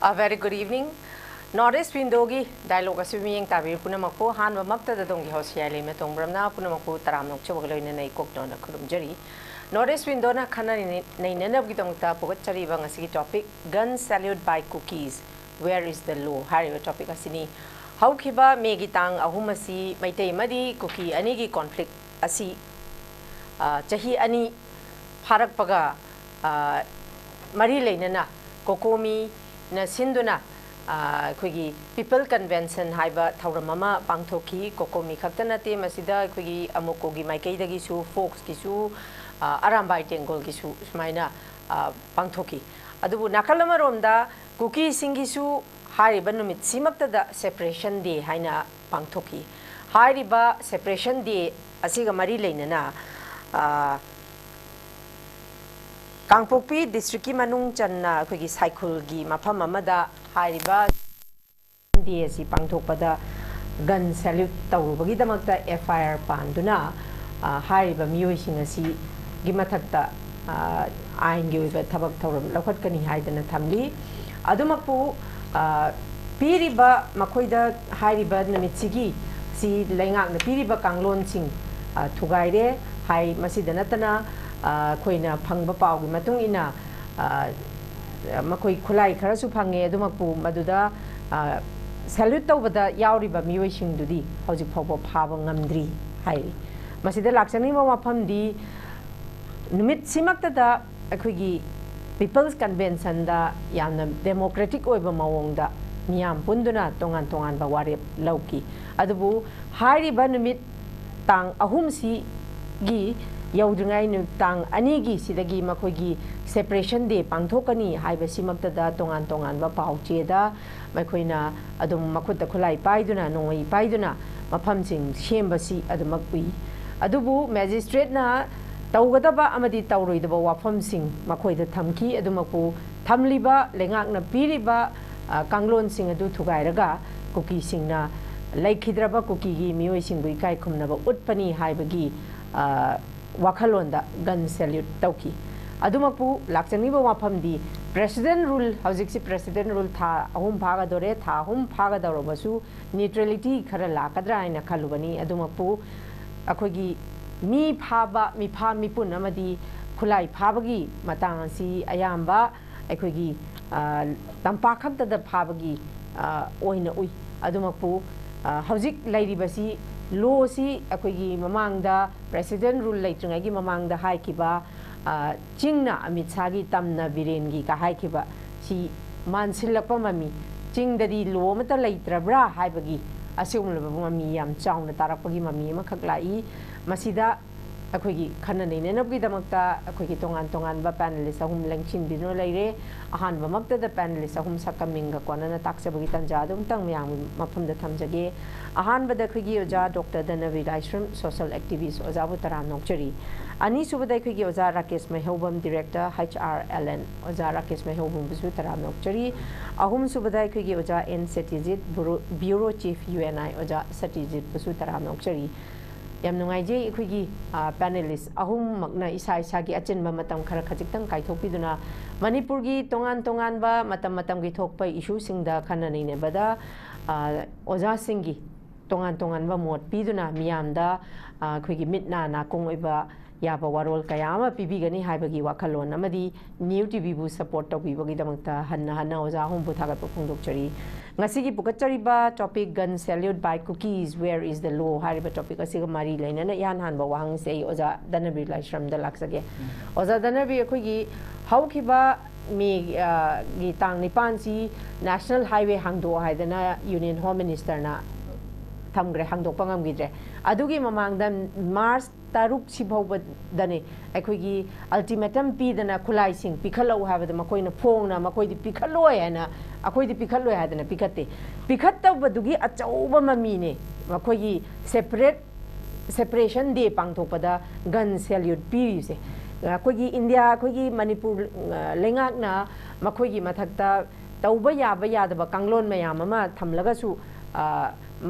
A very good evening. Northeast Windogi dialogue swimming tabi punamako han mamakta da dongi house yali me tongramna punamako taramnok chobaglo in a cocktail na kurumjeri. Northeast Windona kana nay nenab gitongta pogachari bang a topic gun salute by cookies. Where is the law? Harry topic asini. How kiba megitang ahumasi maite madi cookie anigi conflict asi chahi ani parak paga mari lainana kokomi na sinduna kogi people convention haiba thauramama pangthoki kokomi khaktanate masida kogi amukogi maikaidagi su folks kisu arambai tengol kisu sumaina pangthoki adubu nakalama romda cookie singisu hariba numit simakta da separation day haina pangthoki hariba separation day asiga mari leinana Kangpokpi district ki manung channa kogi cycle gi mafam amada hariba DSC pangthokpada gun salute tawrubagi damakta FIR panduna hariba miyoising asi gi mathakta ain gi oiba thabak thawram lokhatkani haidana thamli adumakpu piriba makoida hariba namitsigi si lengak na piriba kanglon sing thugaire hai masidanatana koina phangba pawgi matung ina makoi khulai kharasu phange adumakpu maduda salute tawbada yauriba miyoising dudi hojik phawba phaba ngamdri hai masida lakchani ma mafam di numit simakta da akhoi people's convention da yamna democratic oiba mawongda miyam punduna tongan tongan ba wari lauki adubu hariba numit tang ahumsi gi yaudringai nu tang anigi sidagi makoigi separation day pangthokani haiba simakta da tongan tongan ba pauche da makoina adum makhutta khulai paiduna nongoi paiduna mafamsing shembasi adumakui adubu magistrate na tawgadaba amadi tawroidaba wafamsing makoida thamki adumakpu thamliba lengakna piriba kanglon sing adu thugairaga cookie singna laikhidraba cookie gi mioi singbui kai khumnaba utpani haibagi wakhalonda gun salute tauki adumakpu lakchaniba wafamdi president rule hojiksi president rule tha ahum bhaga dore tha ahum bhaga dorobasu neutrality khara lakadra aina khalubani adumakpu akhogi mi phaba mi pha mi pun amadi khulai phabagi matang si ayamba akhogi tampa khakta da phabagi oina ui adumakpu hojik lairibasi law si akoigi mamangda president rule laitringai gi mamangda haikiba chingna amit sagi tamna biren gi ka haikiba si mansilakpa mami chingdadi law mata laitrabra haibagi asumlaba mami yam chauna tarakpagi mami ma khaklai masida akoigi khana nei nenabgi damakta akoigi tongan tongan ba panelist ahum langchin bino laire ahan ba makta da panelist ahum sakaminga kwana na taksabagi tanja dum tang myang mafum da thamjage ahan ba da khigi oja dr DHANABIR LAISHRAM social activist oja bu taram nokchari ani subada khigi oja RAKESH MEIHOUBAM director HRLN oja RAKESH MEIHOUBAM bu taram nokchari ahum subada khigi oja SATIYAJEET bureau chief UNI oja SATIYAJEET bu taram nokchari yam nungaije ikhigi panelist ahum makna isa isa gi achinba matam khara khajiktam kaithokpiduna manipur gi tongan tongan ba matam matam gi thokpa issue singda khana neine bada oja singi tongan tongan ba mot piduna miyamda khigi mitna na kongoiba yaba warol kayama pibigani haibagi wakhalon amadi newtv bu support tawbibagi damakta hanna hanna oja hum bu thagat phungdokchari ngasigi pukachariba topic gun salute by cookies where is the law hariba topic asiga mari lainana yan hanba wahang sei oja DHANABIR LAISHRAM da laksage oja DHANABIR khigi haukiba mi gi tang nipan si national highway hangdo haidana union home minister na thamgre hangdok pangam gidre adugi mamangda March taruk sibhauba dane akhoi ultimatum pidana khulai sing pikhalau habada makoina phongna makoidi pikhaloi ana akoidi pikhaloi hadana pikatte pikhatta badugi achauba mamine makoigi separation day pangthokpada gun salute pirise ꯑꯩꯈꯣꯏꯒꯤ India ꯑꯩꯈꯣꯏꯒꯤ ꯃꯅꯤꯄꯨꯔ ꯂꯩꯉꯥꯛꯅ ꯃꯈꯣꯏꯒꯤ ꯃꯊꯛꯇ ꯇꯧꯕ ꯌꯥꯕ ꯌꯥꯗꯕ ꯀꯥꯡꯂꯣꯟ ꯃꯌꯥꯝ ꯑꯃ ꯊꯝꯂꯒꯁꯨ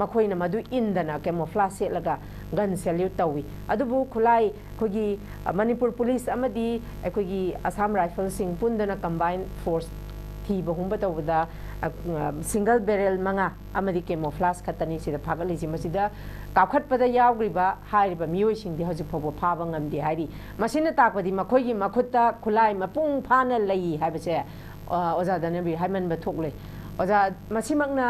ꯃꯈꯣꯏꯅ ꯃꯗꯨ ꯏꯟꯗꯅ ꯀꯦꯃꯣꯐ꯭ꯂꯥꯖ ꯁꯦꯠꯂꯒ ꯒꯟ ꯁꯦꯜꯌꯨꯠ ꯇꯧꯏ ꯑꯗꯨꯕꯨ ꯈꯨꯠꯂꯥꯏ ꯑꯩꯈꯣꯏꯒꯤ ꯃꯅꯤꯄꯨꯔ ꯄꯨꯂꯤꯁ ꯑꯃꯗꯤ ꯑꯩꯈꯣꯏꯒꯤ ꯑꯁꯥꯝ ꯔꯥꯏꯐꯜꯁꯤꯡ ꯄꯨꯟꯗꯨꯅ ꯀꯝꯕꯥꯏꯟ ꯐꯣꯔꯁ ꯊꯤꯕ ꯍꯨꯝꯕ ꯇꯧꯕꯗ ꯁꯤꯡꯒꯜ ꯕꯦꯔꯦꯜ 5 ꯑꯃꯗꯤ ꯀꯦꯃꯣꯐ꯭ꯂꯥꯖ ꯈꯛꯇꯅꯤ ꯁꯤꯗ ꯐꯥꯒꯠꯂꯤꯁꯤ ꯃꯁꯤꯗ ꯀꯥꯞꯈꯠꯄꯗ ꯌꯥꯎꯈ꯭ꯔꯤꯕ ꯍꯥꯏꯔꯤꯕ ꯃꯤꯑꯣꯏꯁꯤꯡꯗꯤ ꯍꯧꯖꯤꯛ ꯐꯥꯎꯕ ꯐꯥꯕ ꯉꯝꯗꯦ ꯍꯥꯏꯔꯤ ꯃꯁꯤꯅ ꯇꯥꯛꯄꯗꯤ ꯃꯈꯣꯏꯒꯤ ꯃꯈꯨꯠꯇ ꯈꯨꯠꯂꯥꯏ ꯃꯄꯨꯡ ꯐꯥꯅ ꯂꯩ ꯍꯥꯏꯕꯁꯦ ꯑꯣꯖꯥ ꯙꯅꯕꯤꯔ ꯍꯥꯏꯃꯟꯕ ꯊꯣꯛꯂꯦ ꯑꯣꯖꯥ ꯃꯁꯤꯃꯛꯅ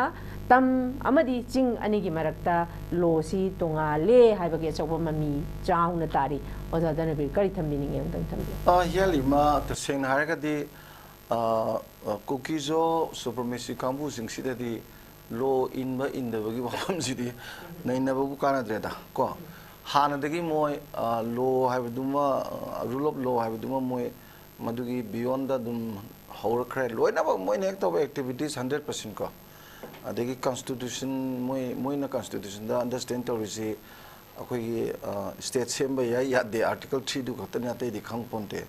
ꯇꯝ ꯑꯃꯗꯤ ꯆꯤꯡ ꯑꯅꯤꯒꯤ ꯃꯔꯛꯇ ꯂꯣꯁꯤ ꯇꯣꯉꯥꯜꯂꯦ ꯍꯥꯏꯕꯒꯤ ꯑꯆꯧꯕ ꯃꯃꯤ ꯆꯥꯎꯅ ꯇꯥꯔꯤ ꯑꯣꯖꯥ ꯙꯅꯕꯤꯔ ꯀꯔꯤ ꯊꯝꯕꯤꯅꯤꯡꯉꯤ ꯑꯃꯇꯪ ꯊꯝꯕꯤꯌꯨ ꯍꯤꯌꯥꯂꯤꯃ ꯇꯁꯦꯡꯅ ꯍꯥꯏꯔꯒꯗꯤ ꯀꯨꯀꯤꯖꯣ ꯁꯨꯄꯔꯃꯦꯁꯤ ꯀꯥꯡꯕꯨꯁꯤꯡꯁꯤꯗꯗꯤ ꯂꯣ ꯏꯟꯕ ꯏꯟꯗꯕꯒꯤ ꯋꯥꯐꯝꯁꯤꯗꯤ ꯅꯩꯅꯕꯕꯨ ꯀꯥꯟꯅꯗ꯭ꯔꯦꯗ ꯀꯣ ꯍꯥꯟꯅꯗꯒꯤ ꯃꯣꯏ ꯂꯣ ꯍꯥꯏꯕꯗꯨꯃ ꯔꯨꯜ ꯑꯣꯐ ꯂꯣ ꯍꯥꯏꯕꯗꯨꯃ ꯃꯣꯏ ꯃꯗꯨꯒꯤ ꯕꯤꯌꯣꯟꯗ ꯑꯗꯨꯝ ꯍꯧꯔꯛꯈ꯭ꯔꯦ ꯂꯣꯏꯅꯃꯛ ꯃꯣꯏꯅ ꯍꯦꯛ ꯇꯧꯕ ꯑꯦꯛꯇꯤꯚꯤꯇꯤꯁ 100% ꯀꯣ ꯑꯗꯒꯤ ꯀꯟꯁꯇꯤꯇ꯭ꯌꯨꯁꯟ ꯃꯣꯏꯅ ꯀꯟꯁꯇꯤꯇ꯭ꯌꯨꯁꯟꯗ ꯑꯟꯗꯔꯁꯇꯦꯟ ꯇꯧꯔꯤꯁꯤ ꯑꯩꯈꯣꯏꯒꯤ ꯁ꯭ꯇꯦꯠ ꯁꯦꯝꯕ ꯌꯥꯏ ꯌꯥꯗꯦ ꯑꯥꯔꯇꯤꯀꯜ 3ꯗꯨ ꯈꯛꯇꯅꯤ ꯑꯇꯩꯗꯤ ꯈꯪꯄꯣꯟꯇꯦ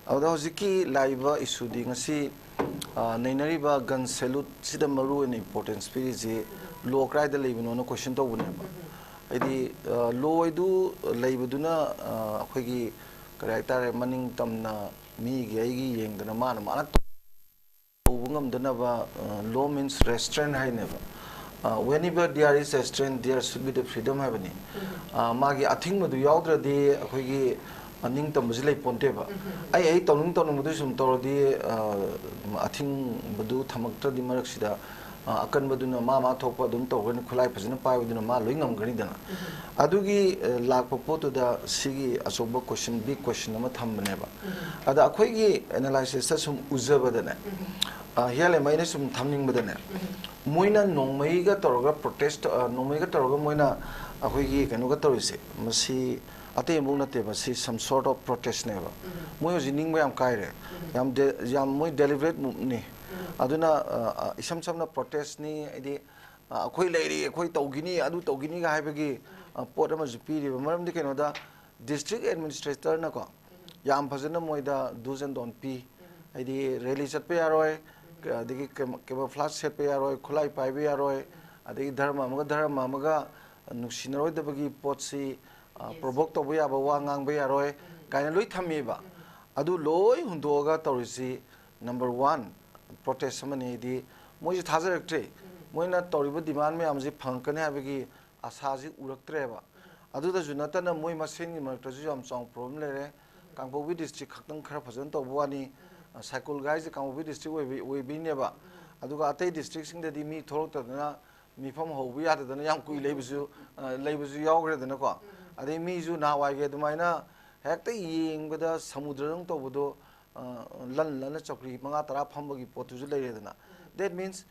ꯑꯗꯨꯗ ꯍꯧꯖꯤꯛꯀꯤ ꯂꯥꯛꯏꯕ ꯏꯁꯨꯗꯤ ꯉꯁꯤ ꯅꯩꯅꯔꯤꯕ ꯒꯟ ꯁꯦꯂꯨꯠꯁꯤꯗ ꯃꯔꯨꯑꯣꯏꯅ ꯏꯝꯄꯣꯔꯇꯦꯟꯁ ꯄꯤꯔꯤꯁꯤ ꯂꯣ ꯀꯗꯥꯏꯗ ꯂꯩꯕꯅꯣꯅ ꯀꯣꯏꯁꯟ ꯇꯧꯕꯅꯦꯕ ꯍꯥꯏꯗꯤ ꯂꯣ ꯑꯗꯨ ꯂꯩꯕꯗꯨꯅ ꯑꯩꯈꯣꯏꯒꯤ ꯀꯔꯤ ꯍꯥꯏꯇꯥꯔꯦ ꯃꯅꯤꯡ ꯇꯝꯅ ꯃꯤꯒꯤ ꯑꯩꯒꯤ ꯌꯦꯡꯗꯅ ꯃꯥꯅ ꯇꯧꯕ ꯉꯝꯗꯅꯕ ꯂꯣ means ꯔꯦꯁꯇ꯭ꯔꯦꯟ ꯍꯥꯏꯅꯦꯕ whenever there is restraint there should be the freedom ꯍꯥꯏꯕꯅꯤ ꯃꯥꯒꯤ ꯑꯊꯤꯡꯕꯗꯨ ꯌꯥꯎꯗ꯭ꯔꯗꯤ ꯑꯩꯈꯣꯏꯒꯤ ꯅꯤꯡꯇꯝꯕꯁꯤ ꯂꯩ ꯄꯣꯟꯇꯦꯕ ꯑꯩ ꯇꯧꯅꯤꯡꯕꯗꯨ ꯁꯨꯝ ꯇꯧꯔꯗꯤ ꯑꯊꯤꯡꯕꯗꯨ ꯊꯝꯃꯛꯇ꯭ꯔꯗꯤ ꯃꯔꯛꯁꯤꯗ ꯑꯀꯟꯕꯗꯨꯅ ꯃꯥ ꯊꯣꯛꯄ ꯑꯗꯨꯝ ꯇꯧꯒꯅꯤ ꯈꯨꯠꯂꯥꯏ ꯐꯖꯅ ꯄꯥꯏꯕꯗꯨꯅ ꯃꯥ ꯂꯣꯏ ꯉꯝꯒꯅꯤꯗꯅ ꯑꯗꯨꯒꯤ ꯂꯥꯛꯄ ꯄꯣꯠꯇꯨꯗ ꯁꯤꯒꯤ ꯑꯆꯧꯕ ꯀ꯭ꯋꯦꯁꯟ ꯕꯤꯛ ꯀ꯭ꯋꯦꯁꯟ ꯑꯃ ꯊꯝꯕꯅꯦꯕ ꯑꯗ ꯑꯩꯈꯣꯏꯒꯤ ꯑꯦꯅꯥꯂꯥꯏꯁꯤꯁꯇ ꯁꯨꯝ ꯎꯖꯕꯗꯅꯦ ꯍꯤꯌꯥꯂꯦꯝ ꯑꯩꯅ ꯁꯨꯝ ꯊꯝꯅꯤꯡꯕꯗꯅꯦ ꯃꯣꯏꯅ ꯅꯣꯡꯃꯩꯒ ꯇꯧꯔꯒ ꯄ꯭ꯔꯣꯇꯦꯁ ꯅꯣꯡꯃꯩꯒ ꯇꯧꯔꯒ ꯃꯣꯏꯅ ꯑꯩꯈꯣꯏꯒꯤ ꯀꯩꯅꯣꯒ ꯇꯧꯔꯤꯁꯦ ꯃꯁꯤ ꯑꯇꯩ ꯑꯃꯨꯛ ꯅꯠꯇꯦꯕ ꯁꯤ ꯁꯝ ꯁꯣꯔꯠ ꯑꯣꯐ ꯄ꯭ꯔꯣꯇꯦꯁꯅꯦꯕ ꯃꯣꯏ ꯍꯧꯖꯤꯛ ꯅꯤꯡꯕ ꯌꯥꯝ ꯀꯥꯏꯔꯦ ꯌꯥꯝ ꯃꯣꯏ ꯗꯦꯂꯤꯕꯔꯦꯠ ꯃꯨꯞꯅꯤ ꯑꯗꯨꯅ ꯏꯁꯝ ꯁꯝꯅ ꯄ꯭ꯔꯣꯇꯦꯁꯅꯤ ꯍꯥꯏꯗꯤ ꯑꯩꯈꯣꯏ ꯂꯩꯔꯤ ꯑꯩꯈꯣꯏ ꯇꯧꯈꯤꯅꯤ ꯑꯗꯨ ꯇꯧꯈꯤꯅꯤꯒ ꯍꯥꯏꯕꯒꯤ ꯄꯣꯠ ꯑꯃꯁꯨ ꯄꯤꯔꯤꯕ ꯃꯔꯝꯗꯤ ꯀꯩꯅꯣꯗ ꯗꯤꯁꯇ꯭ꯔꯤꯛ ꯑꯦꯗꯃꯤꯅꯤꯁꯇ꯭ꯔꯦꯇꯔꯅꯀꯣ ꯌꯥꯝ ꯐꯖꯅ ꯃꯣꯏꯗ ꯗꯨꯁ ꯑꯦꯟ ꯗꯣꯟ ꯄꯤ ꯍꯥꯏꯗꯤ ꯔꯦꯂꯤ ꯆꯠꯄ ꯌꯥꯔꯣꯏ ꯑꯗꯒꯤ ꯀꯦꯃꯣꯐ꯭ꯂꯥꯖ ꯁꯦꯠꯄ ꯌꯥꯔꯣꯏ ꯈꯨꯠꯂꯥꯏ ꯄꯥꯏꯕ ꯌꯥꯔꯣꯏ ꯑꯗꯒꯤ ꯙꯔꯃ ꯑꯃꯒ ꯅꯨꯡꯁꯤꯅꯔꯣꯏꯗꯕꯒꯤ ꯄꯣꯠꯁꯤ ꯄ꯭ꯔꯣꯚꯣꯛ ꯇꯧꯕ ꯌꯥꯕ ꯋꯥ ꯉꯥꯡꯕ ꯌꯥꯔꯣꯏ ꯀꯥꯏꯅ ꯂꯣꯏ ꯊꯝꯃꯦꯕ ꯑꯗꯨ ꯂꯣꯏ ꯍꯨꯟꯗꯣꯛꯑꯒ ꯇꯧꯔꯤꯁꯤ ꯅꯝꯕꯔ 1 ꯄ꯭ꯔꯣꯇꯦꯁ ꯑꯃꯅꯤ ꯍꯥꯏꯗꯤ ꯃꯣꯏꯁꯤ ꯊꯥꯖꯔꯛꯇ꯭ꯔꯦ ꯃꯣꯏꯅ ꯇꯧꯔꯤꯕ ꯗꯤꯃꯥꯟ ꯃꯌꯥꯝꯁꯤ ꯐꯪꯉꯛꯀꯅꯤ ꯍꯥꯏꯕꯒꯤ ꯑꯁꯥꯁꯤ ꯎꯔꯛꯇ꯭ꯔꯦꯕ ꯑꯗꯨꯗꯁꯨ ꯅꯠꯇꯅ ꯃꯣꯏ ꯃꯁꯦꯟꯒꯤ ꯃꯔꯛꯇꯁꯨ ꯌꯥꯝ ꯆꯥꯎꯅ ꯄ꯭ꯔꯣꯕ꯭ꯂꯦꯝ ꯂꯩꯔꯦ ꯀꯥꯡꯄꯣꯛꯄꯤ ꯗꯤꯁꯇ꯭ꯔꯤꯛ ꯈꯛꯇꯪ ꯈꯔ ꯐꯖꯅ ꯇꯧꯕ ꯋꯥꯅꯤ ꯁꯥꯏꯀꯜ ꯒꯥꯏꯁꯦ ꯀꯥꯡꯄꯣꯛꯄꯤ ꯗꯤꯁꯇ꯭ꯔꯤꯛ ꯑꯣꯏꯕꯩꯅꯦꯕ ꯑꯗꯨꯒ ꯑꯇꯩ ꯗꯤꯁꯇ꯭ꯔꯤꯛꯁꯤꯡꯗꯗꯤ ꯃꯤ ꯊꯣꯛꯂꯛꯇꯗꯅ ꯃꯤꯐꯝ ꯍꯧꯕ ꯌꯥꯗꯗꯅ ꯌꯥꯝ ꯀꯨꯏ ꯂꯩꯕꯁꯨ ꯌꯥꯎꯈ꯭ꯔꯦꯗꯅꯀꯣ ꯑꯗꯩ ꯃꯤꯁꯨ ꯅꯍꯥꯟꯋꯥꯏꯒꯤ ꯑꯗꯨꯃꯥꯏꯅ ꯍꯦꯛꯇ ꯌꯦꯡꯕꯗ ꯁꯃꯨꯗ꯭ꯔꯗꯪ ꯇꯧꯕꯗꯣ ꯂꯟꯅ ꯆꯧꯀ꯭ꯔꯤ 5-10 ꯐꯝꯕꯒꯤ ꯄꯣꯠꯇꯨꯁꯨ ꯂꯩꯔꯦꯗꯅ ꯗꯦꯠ ꯃꯤꯟꯁ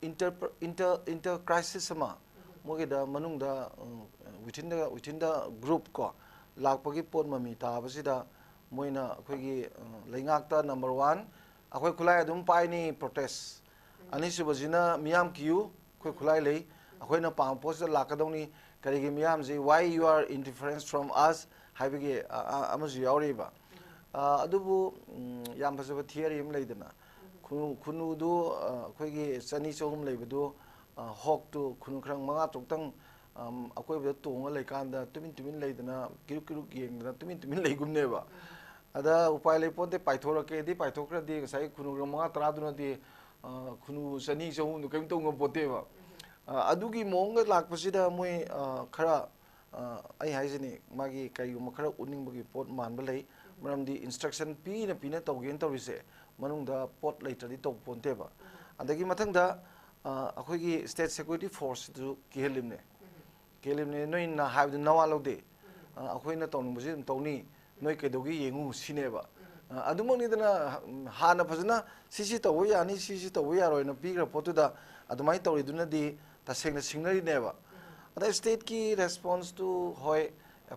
ꯏꯟꯇꯔ ꯀ꯭ꯔꯥꯏꯁꯤꯁ ꯑꯃ ꯃꯣꯏꯒꯤꯗ ꯃꯅꯨꯡꯗ ꯋꯤꯊꯤꯟ ꯗ ꯒ꯭ꯔꯨꯞ ꯀꯣ ꯂꯥꯛꯄꯒꯤ ꯄꯣꯠ ꯃꯃꯤ ꯇꯥꯕꯁꯤꯗ ꯃꯣꯏꯅ ꯑꯩꯈꯣꯏꯒꯤ ꯂꯩꯉꯥꯛꯇ ꯅꯝꯕꯔ 1 ꯑꯩꯈꯣꯏ ꯈꯨꯠꯂꯥꯏ ꯑꯗꯨꯝ ꯄꯥꯏꯅꯤ ꯄ꯭ꯔꯣꯇꯦꯁ ꯑꯅꯤꯁꯨꯕꯁꯤꯅ ꯃꯤꯌꯥꯝ ꯀꯤꯌꯨ ꯑꯩꯈꯣꯏ ꯈꯨꯠꯂꯥꯏ ꯂꯩ ꯑꯩꯈꯣꯏꯅ ꯄꯥꯝꯕ ꯄꯣꯠꯁꯤꯗ ꯂꯥꯛꯀꯗꯧꯅꯤ ꯀꯔꯤꯒꯤ ꯃꯤꯌꯥꯝꯁꯤ ꯋꯥꯏ ꯌꯨ ꯑꯥꯔ ꯏꯟꯗꯤꯐꯔꯦꯟꯁ ꯐ꯭ꯔꯣꯝ ꯑꯁ ꯍꯥꯏꯕꯒꯤ ꯑꯃꯁꯨ ꯌꯥꯎꯔꯤꯕ ꯑꯗꯨꯕꯨ ꯌꯥꯝ ꯐꯖꯕ ꯊꯤꯌꯔꯤ ꯑꯃ ꯂꯩꯗꯅ ꯈꯨꯟꯅꯨꯗꯨ ꯑꯩꯈꯣꯏꯒꯤ 200-300 ꯂꯩꯕꯗꯨ ꯍꯣꯛꯇꯨ ꯈꯨꯟꯅꯨ ꯈꯔ 5-6ꯇꯪ ꯑꯀꯣꯏꯕꯗ ꯇꯣꯡꯉ ꯂꯩꯀꯥꯟꯗ ꯇꯨꯃꯤꯟ ꯂꯩꯗꯅ ꯀꯤꯔꯨꯛ ꯌꯦꯡꯗꯅ ꯇꯨꯃꯤꯟ ꯂꯩꯒꯨꯝꯅꯦꯕ ꯑꯗ ꯎꯄꯥꯏ ꯂꯩꯄꯣꯟꯇꯦ ꯄꯥꯏꯊꯣꯔꯛꯀꯦꯗꯤ ꯄꯥꯏꯊꯣꯛꯈ꯭ꯔꯗꯤ ꯉꯁꯥꯏ ꯈꯨꯟꯅꯨ 5-10ꯗꯨꯅꯗꯤ ꯈꯨꯟꯅꯨ 200-300ꯗꯨ ꯀꯩꯝ ꯇꯧ ꯉꯝꯄꯣꯠꯇꯦꯕ ꯑꯗꯨꯒꯤ ꯃꯑꯣꯡꯗ ꯂꯥꯛꯄꯁꯤꯗ ꯃꯣꯏ ꯈꯔ ꯑꯩ ꯍꯥꯏꯖꯅꯤ ꯃꯥꯒꯤ ꯀꯔꯤꯒꯨꯝꯕ ꯈꯔ ꯎꯠꯅꯤꯡꯕꯒꯤ ꯄꯣꯠ ꯃꯥꯟꯕ ꯂꯩ ꯃꯔꯝꯗꯤ ꯏꯟꯁꯇ꯭ꯔꯛꯁꯟ ꯄꯤꯅ ꯇꯧꯒꯦꯅ ꯇꯧꯔꯤꯁꯦ ꯃꯅꯨꯡꯗ ꯄꯣꯠ ꯂꯩꯇ꯭ꯔꯗꯤ ꯇꯧ ꯄꯣꯟꯇꯦꯕ ꯑꯗꯒꯤ ꯃꯊꯪꯗ ꯑꯩꯈꯣꯏꯒꯤ ꯁ꯭ꯇꯦꯠ ꯁꯦꯀ꯭ꯌꯨꯔꯤꯇꯤ ꯐꯣꯔꯁꯁꯤꯁꯨ ꯀꯤꯍꯜꯂꯤꯕꯅꯦ ꯅꯣꯏꯅ ꯍꯥꯏꯕꯗꯨ ꯅꯋꯥ ꯂꯧꯗꯦ ꯑꯩꯈꯣꯏꯅ ꯇꯧꯅꯤꯡꯕꯁꯤ ꯑꯗꯨꯝ ꯇꯧꯅꯤ ꯅꯣꯏ ꯀꯩꯗꯧꯒꯦ ꯌꯦꯡꯉꯨ ꯁꯤꯅꯦꯕ ꯑꯗꯨꯃꯛꯅꯤꯗꯅ ꯍꯥꯟꯅ ꯐꯖꯅ ꯁꯤꯁꯤ ꯇꯧꯕ ꯌꯥꯅꯤ ꯁꯤꯁꯤ ꯇꯧꯕ ꯌꯥꯔꯣꯏꯅ ꯄꯤꯈ꯭ꯔ ꯄꯣꯠꯇꯨꯗ ꯑꯗꯨꯃꯥꯏꯅ ꯇꯧꯔꯤꯗꯨꯅꯗꯤ ꯇꯁꯦꯡꯅ ꯁꯤꯡꯅꯔꯤꯅꯦꯕ ꯑꯗ ꯁ꯭ꯇꯦꯠꯀꯤ ꯔꯦꯁꯄꯣꯟꯁꯇꯨ ꯍꯣꯏ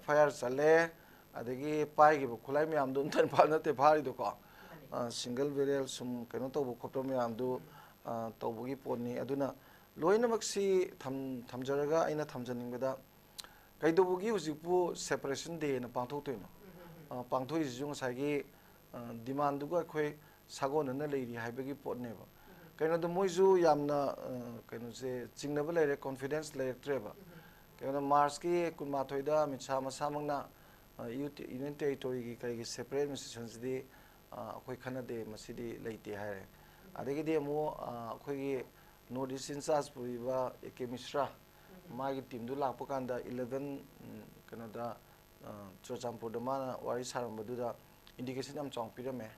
FIR ꯆꯠꯂꯦ ꯑꯗꯒꯤ ꯄꯥꯏꯈꯤꯕ ꯈꯨꯠꯂꯥꯏ ꯃꯌꯥꯝꯗꯨ ꯑꯝꯇ ꯅꯠꯇꯦ ꯐꯥꯔꯤꯗꯣꯀꯣ ꯁꯤꯡꯒꯜ ꯕꯦꯔꯦꯜ ꯁꯨꯝ ꯀꯩꯅꯣ ꯇꯧꯕ ꯈꯣꯠꯄ ꯃꯌꯥꯝꯗꯨ ꯇꯧꯕꯒꯤ ꯄꯣꯠꯅꯤ ꯑꯗꯨꯅ ꯂꯣꯏꯅꯃꯛꯁꯤ ꯊꯝꯖꯔꯒ ꯑꯩꯅ ꯊꯝꯖꯅꯤꯡꯕꯗ ꯀꯩꯗꯧꯕꯒꯤ ꯍꯧꯖꯤꯛꯄꯨ ꯁꯦꯄꯔꯦꯁꯟ ꯗꯦꯅ ꯄꯥꯡꯊꯣꯛꯇꯣꯏꯅꯣ पांथोइसिजु ngसाइगी डिमांड दुगा खोइ सागोनना लेरि हाइबगी पोटनेबा कइनो द मोइजु यामना कइनो से चिंगनबा लेरे कॉन्फिडेंस लेरेक्ट्रेबा कइनो मार्च की कुनमाथोइदा मिसा मसामंगना यूनियन टेरिटोरी की कई सेपरेट मिनिस्ट्रेशंस दी अखोइ खनदे मसिदी लेते हारे अदगिदि मो अखोइगी नॉर्थ ईस्ट इंचार्ज पुरिबा एके मिश्रा मागी टीम दु लापो कांदा 11 कनोदा चोचामपुर माना वारी सारंबदुदा इंडिकेशन हम चौंग पिरमे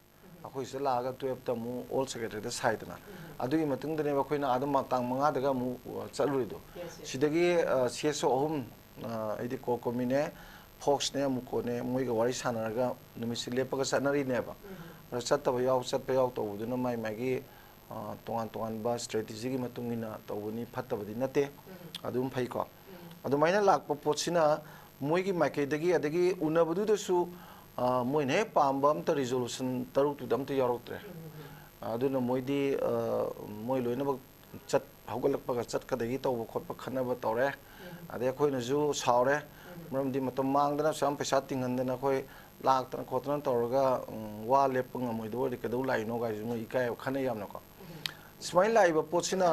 अखोइ से लागा 12 तमु ऑल सेक्रेटरी द साइडना अदुगी मतुंगदने अखोइना आदम तांग मंगा दगा मु चलुरिदो सिदगी सीएसओ अहुम इदि कोकोमिने फोक्स ने मुकोने मोइगा वारी सानरगा नुमिसि लेपगा सनरिनेबा चत्तबा याव चत्पा याव तौबुदुना माइ मागी तोंगान तोंगान बा स्ट्रेटेजी की मतुंगिना तौबुनी फत्तबदि नते अदुम फैको अदुमाइना लाकपा पोटसिना मोइगी माइकेदगी अदगी उनबदुदसु मोइने पाम्बा अमता रिजोल्यूशन तरुक अमता यारोक्त्रे अदुना मोइदी मोइ लोइनबक चत हौगलकपगा चतकदगी तौब खोटपा खनबा तौरे अदे अखोइनजु सावरे मरमदि मतम मांगदना सम पैसा तिंगनदना खोइ लाक्तना खोतना तौरगा वा लेपंग मोइदो कदौ लाइनो गाइजु मोइ इकाय खने यामनको स्माइल लाइबा पोचिना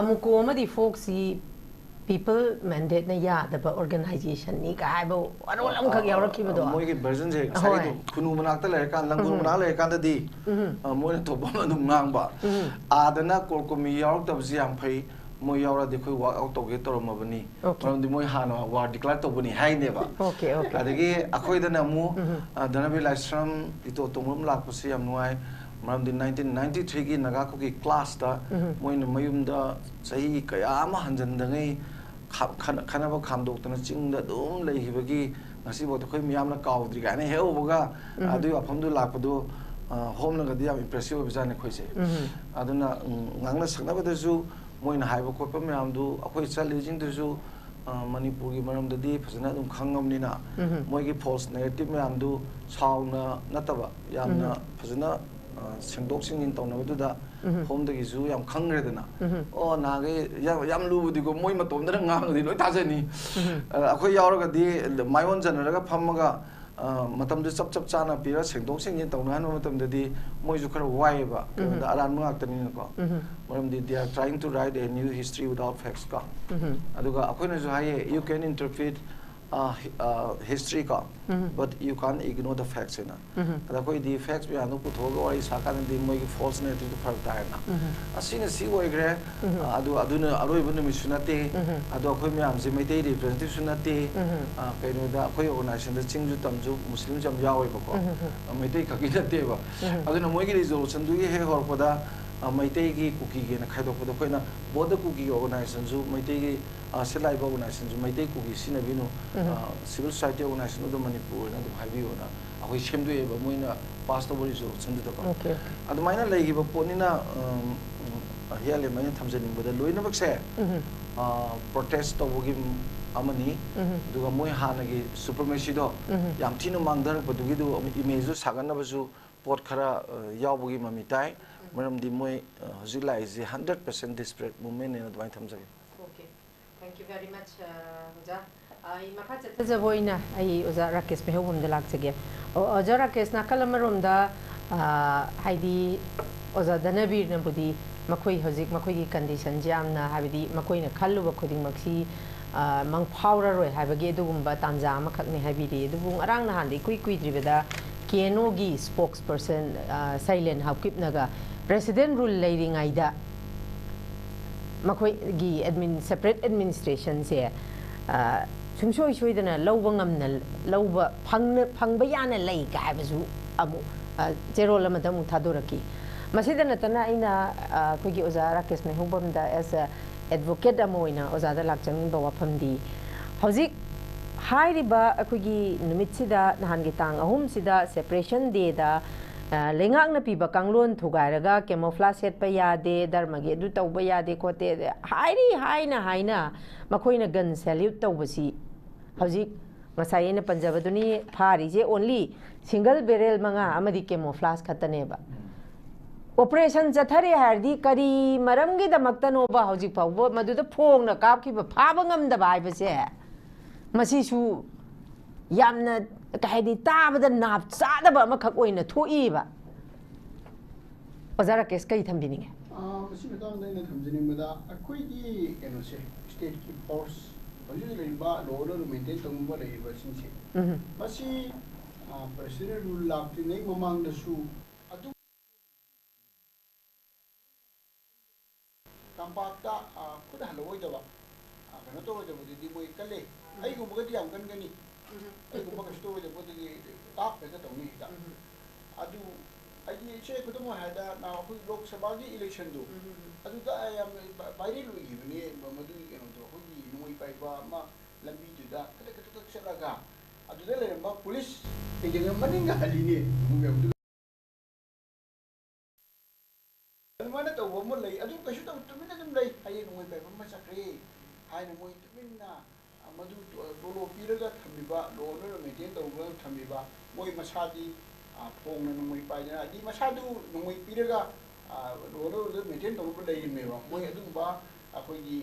अमुको अमदी फोक्सी people mandate na ya da ba organization ni ka ba arol am khak yaw rakhi ba do moi ki version je sai do khunu manak ta le kan langun manak le kan da di moi to ba ma dum ngang ba adana kor ko mi yaw ta bji am phai moi yaw ra de khoi work out to ge to ma bani from di moi hana war declare to bani hai ne ba okay okay adagi akhoi da na mu danabi LAISHRAM ito tumum lak pusi am nuai maram di 1993 ki naga ko ki class ta moi na mayum da sahi kaya ma hanjan da ngai khana ba kham dok tana ching da dum lei hibagi ngasi bo to khoi miyam na kaw dri ga ne heu boga adu afam du lak padu home na ga dia impressive bizane khoi se aduna ngangna sakna ba da ju moi na haiba ko pa miyam du akhoi chal jing du ju manipur ki maram da di phasana dum khangam ni na moi ki false negative miyam du sauna nataba yamna phasana sengdok singin tawna da home da gizu yam khangre dana o na ge yam lu di ko moi ma tom da ngang di loi ta je ni akhoi yaw ra ga di mai on jan ra ga pham ga matam de chap chap chana pira sengdok singin tawna han matam da di moi ju khara wai ba da aran ma ngak tani ko maram di they are trying to write a new history without facts ka aduga akhoi na ju haye you can interpret history ka but you can't ignore the facts na ada koi the facts bi anu puthoga wari sakan di moi ki false negative to farak ta na asina si woi gre aduna aroi bun mi sunate adu koi mi am je mai dei representative sunate kai no da koi organization da chingju tamju muslim jam yawai ba ko mai dei ka ki nate ba aduna moi ki resolution du he hor pada Maitai ki kuki ki na khaidok pada koi na boda kuki organization ju Maitai ki selai ba organization ju Maitai kuki sina binu civil society organization do manipur na do haibi ona akoi semdu e ba moina pass to bori jo chandu da ba adu maina lei gi ba poni na hiale mai thamjani boda loina bak se protest to bogi amani duga moi hana gi supremacy do yam thinu mangdar ba dugi do image sagan na ba ju pot khara yawbogi mamitai maram di moi hojila is 100% desperate movement in advai thamjage okay thank you very much oja ai makha chatja boina ai oja rakesh meihobam da laksage oja rakesh na kalamarom da haidi oja danabir na budi makoi hojik makoi gi condition jamna habidi makoi na khallu ba khuding maksi mang phawra roi habage dugumba tanja ma khakni habidi dubung arang na handi kui kui dribada Keno gi spokesperson silent hapkip naga president rule leading aida makoi gi separate administration se sumsoi soi dana lawba ngamna lawba phangba yana lei ka habasu amu zero lama da mu thadoraki masidana tana ina koi gi oza rakesh meihobam da as a advocate amoina oza da lakchang ba waphamdi hojik हाइरिबा अखुगी नुमितसिदा नहानगी Thang अहुमसिदा separation day दा लेंगांगना पीबा कांगलोन थुगायरगा camouflage सेटपा यादे धर्मगे अदु तौबा यादे कोते हाइना मखोइना gun salute तौबसी हौजिक ngसायेना पंजाबदुनी फारिजे ओनली सिंगल बैरल मंगा अमदी कैमोफ्लाज खतनेबा ऑपरेशन चथरे हारदी करी मरमगी दमक्तनोबा हौजिक फावबो मदुदा फोंगना कापखिबा फाबा ngamदबा हाइबसे मसीसु यामना कहेदी ताबदा नाप चादबा अमखक ओइना थोइबा ओजा राकेश कई थंबिनिंगे मसी मतंग दैना थंबिनिंगदा अखोइगी केनोसे स्टेट की फोर्स हजु लेबा लोलो मेंटेन तंगबा लेबा सिंसे मसी प्रेसिडेंट रूल लाक्तिनै ममांगदसु अदु तंपाक्ता खुद हलवोइदबा कनो तोइदबदि मोइ कले अइगुमगदि याम कनगनी अइगुमग स्टोइदबदि ताप पेगा तंगनी हिदा अदु अगी इचे कुदमो हादा ना अखोइ लोक सभा की इलेक्शन दु अदु दा याम वायरल होइबनी मदु केनो दो अखोइ नुइ पाइबा मा लंबी जुदा कत कत कत चलागा अदु दे लेरबा पुलिस एजेंग मनिंगा हलिनी मुगेबदु माने तो वो मोल अदु कशु तो तुमिना दम लई हाय नुइ पाइबा मा चक्रे हाय नुइ तुमिना मदु दोलो पीरगा थमिबा लोनो मेंटेन तौबा थमिबा मोइ मसादी फोंग नुइ पाइना अदि मसादु नुइ पीरगा लोनो मेंटेन तौबा लेइमेबा मोइ अदुबा अखोइगी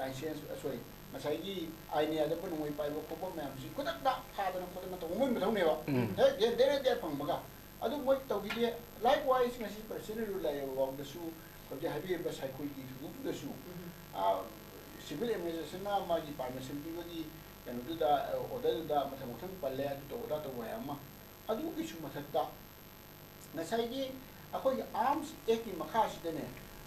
लाइसेंस सॉरी मसाइगी आइने अदब नुइ पाइबा खोबा मैमसी खुदक्ता फादना खोदना तो मोइ मथौनेबा दे दे फंगबगा अदु मोइ तौगिदे likewise ngasi personal rule लाइबवांगदसु खोदे हाबि साइकोइगी थुगुदसु सिविल एडमिनिस्ट्रेशन ना मागी परमिशन पिबगी कनोदुदा ऑर्डरदा मथमथम पल्ले अदु तोदा तो वयामा अदु किसु मथक्ता नसाइगी अखोई आर्म्स एक की मखासिदने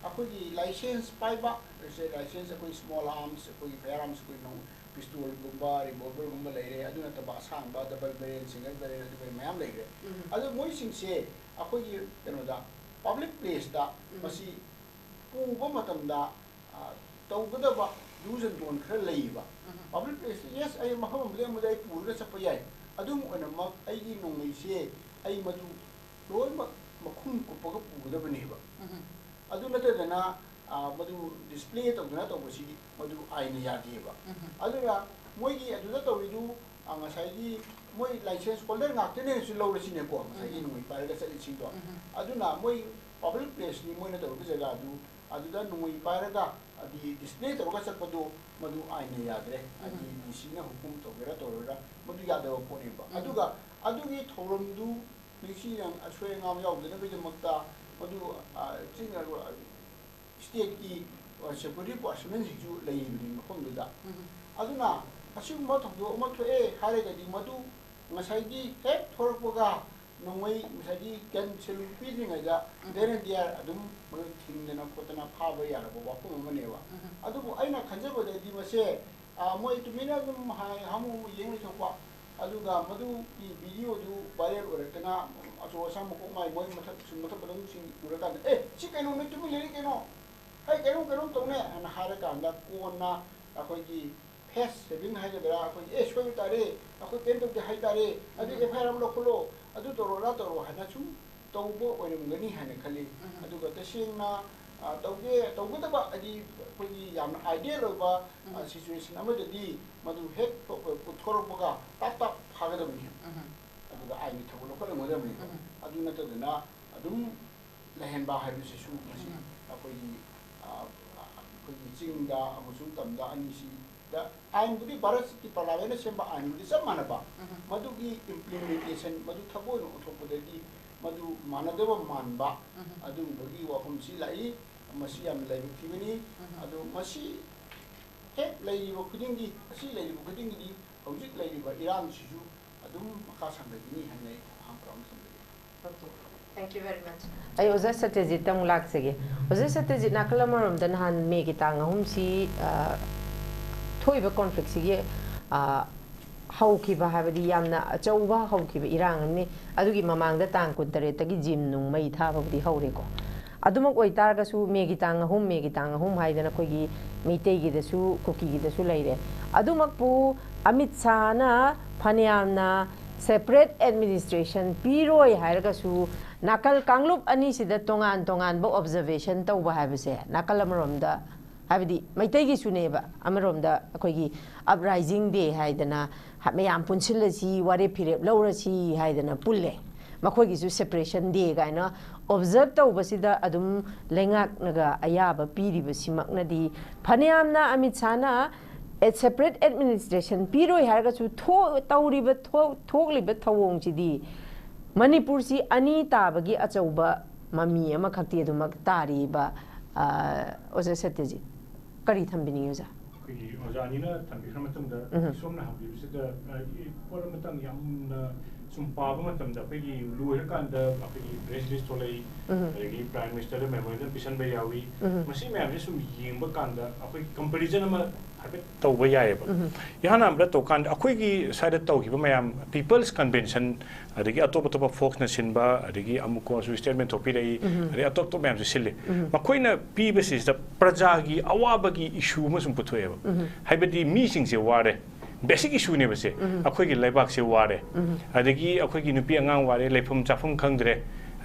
अखोई लाइसेंस पाइबा से लाइसेंस अखोई स्मॉल आर्म्स अखोई फायर आर्म्स कोई नो पिस्तौल गुंबा रिवॉल्वर गुंबा लेरे अदु नतबा असांबा डबल बैरल सिंगल बैरल अदु मयाम लेरे अदु मोइ सिंसे अखोई कनोदा पब्लिक प्लेस दा मसी पुबा मतमदा तौगदबा यूज एंड डोंट खर लेइबा पब्लिक प्लेस यस आई मफम मदे मदे पुरगा चप याय अदुम ओनम आइगी नोंगैसे आई मदु लोय मखुम कुपगा पुगदबनेबा अदु नतदना मदु डिस्प्ले तौदना तौबसी मदु आइने यादेबा अदुरा मोइगी अदुदा तौरिदु अंगासाइगी मोइ लाइसेंस होल्डर नाक्तने सु लौरसिने को अंगासाइगी नोइ पारगा चलिसिंदो अदुना मोइ पब्लिक प्लेस नि मोइना तौरबा जगा अदुदा नोइ पारगा अदि डिस्प्ले तौरगा चपदो मदु आइने यादरे अदि दिसिना हुकुम तौगरा तौरगा मदु यादव पोनेबा अदुगा अदुगी थौरमदु निसियां अछोय ngam यावदना बेजमक्ता मदु चिंगा स्टेट की सेक्युरिटी पर्सनल सिजु लेइबनि मफमदुदा अदुना असिगुम थौदो अमा थोए हारेगदि मदु ngसाइगी हेक थोरपगा नोंगै मसाइगी गन सेलु पिनिङाइदा देरेंदियार अदुम थिंदना खोतना फाबा यारबो वाफम मनेवा अदुबु आइना खंजबदि मसे मोइ तुमिना गुम हाय हमु येंगै थोपा अदुगा मदु की वीडियो दु वायरल ओरकना असो असम को माइ मोइ मथक सुमथक बदम सिंग उरका ए छि कैनो न तुमि लेरि कैनो हाय कैनो कैनो तौने अन हारा कांदा कोना अखोइगी फेस सेविंग हाइगदरा अखोइ ए सोइ तारे अखोइ पेन तो हाइ तारे अदु एफआईआर हम लोखलो अदु तोरोला तोरो हाना छु तौबो ओइरमगनी हाने खली अदुगा तसेंगना तौगे तौगदबा अदि कोई याम आइडियल ओबा सिचुएशन अमदि मदु हेक पुथोरबगा ताप ताप फागदबनि अदुगा आइनि थबलो खलमदबनि अदु नतदना अदुम लहेनबा हाइबिसु मसी अखोई अखोई चिंगदा अमसुं तमदा अनिसी दा आइन बुदी भारत की पार्लियामेंट सेंबा आइन बुदी सब मानबा मदुगी इंप्लीमेंटेशन मदु थबोन उथोपदगी मदु मानदब मानबा अदु बगी वफम सी लाई मसी याम लाइब थिबनी अदु मसी हेक लाइब खुदिंगी असी लाइब खुदिंगी हौजिक लाइब इरान सिजु अदुम मखा संगदिनी हनै हम प्रॉम संगदि okay thank you very much आई ओजा सत्यजीत तम लाक्सगे ओजा सत्यजीत नाकलमरम दन हान मेगी तांग हम सी थोइबा कॉन्फ्लिक्ट सिगे हौखिबा हाबदी यामना अचौबा हौखिबा इरांगनी अदुगी ममांगदा तांग कुंतरेतगी जिम नुंग मई थाबदी हौरेको अदुमक ओइतारगसु मेगी तांग हम हाइदना कोगी मीतेगिदसु कुकीगिदसु लैरे अदुमकपु अमित शाहना फनियामना सेपरेट एडमिनिस्ट्रेशन पीरोय हाइरगसु नाकल कांगलुप अनी सिदा तोंगान तोंगान बो ऑब्जर्वेशन तौबा हाबसे नाकल अमरोमदा हाबदी मैतेगी सुनेबा अमरोमदा अखोगी अपराइजिंग डे हाइदना मयाम पुनसिलसी वारे फिरे लौरसी हाइदना पुल्ले मखोगिसु separation day गाइना observe तौबसिदा अदुम लेंगाकनगा अयाबा पीरिबसिमकनदी फनियामना Amit शाहना separate administration piroi harga chu tauriba thokliba thawongchidi manipur si ani tabagi achauba mami ama khakti adumak tariba oja Satyajeet kari thambini yoja oja ni na thambi khamatamda somna habi bisida polamatang yamna sumpah matamda pagi luar kan da pagi press list oleh lagi prime minister memorandum pisan bayawi masih memang sum ying bakan da apa comparison ama habis tahu bayar apa yang nama berat kan aku ini saya tahu kita memang people's convention ada lagi atau folk nation ba ada lagi amuko su statement topi dari ada atau memang sesuai makoi na PBS da prajagi awabagi isu masum putu apa habis di meeting se ware basic issue ne base akhoi gi laibak se ware adagi akhoi gi nupi angang ware laifum chafum khangdre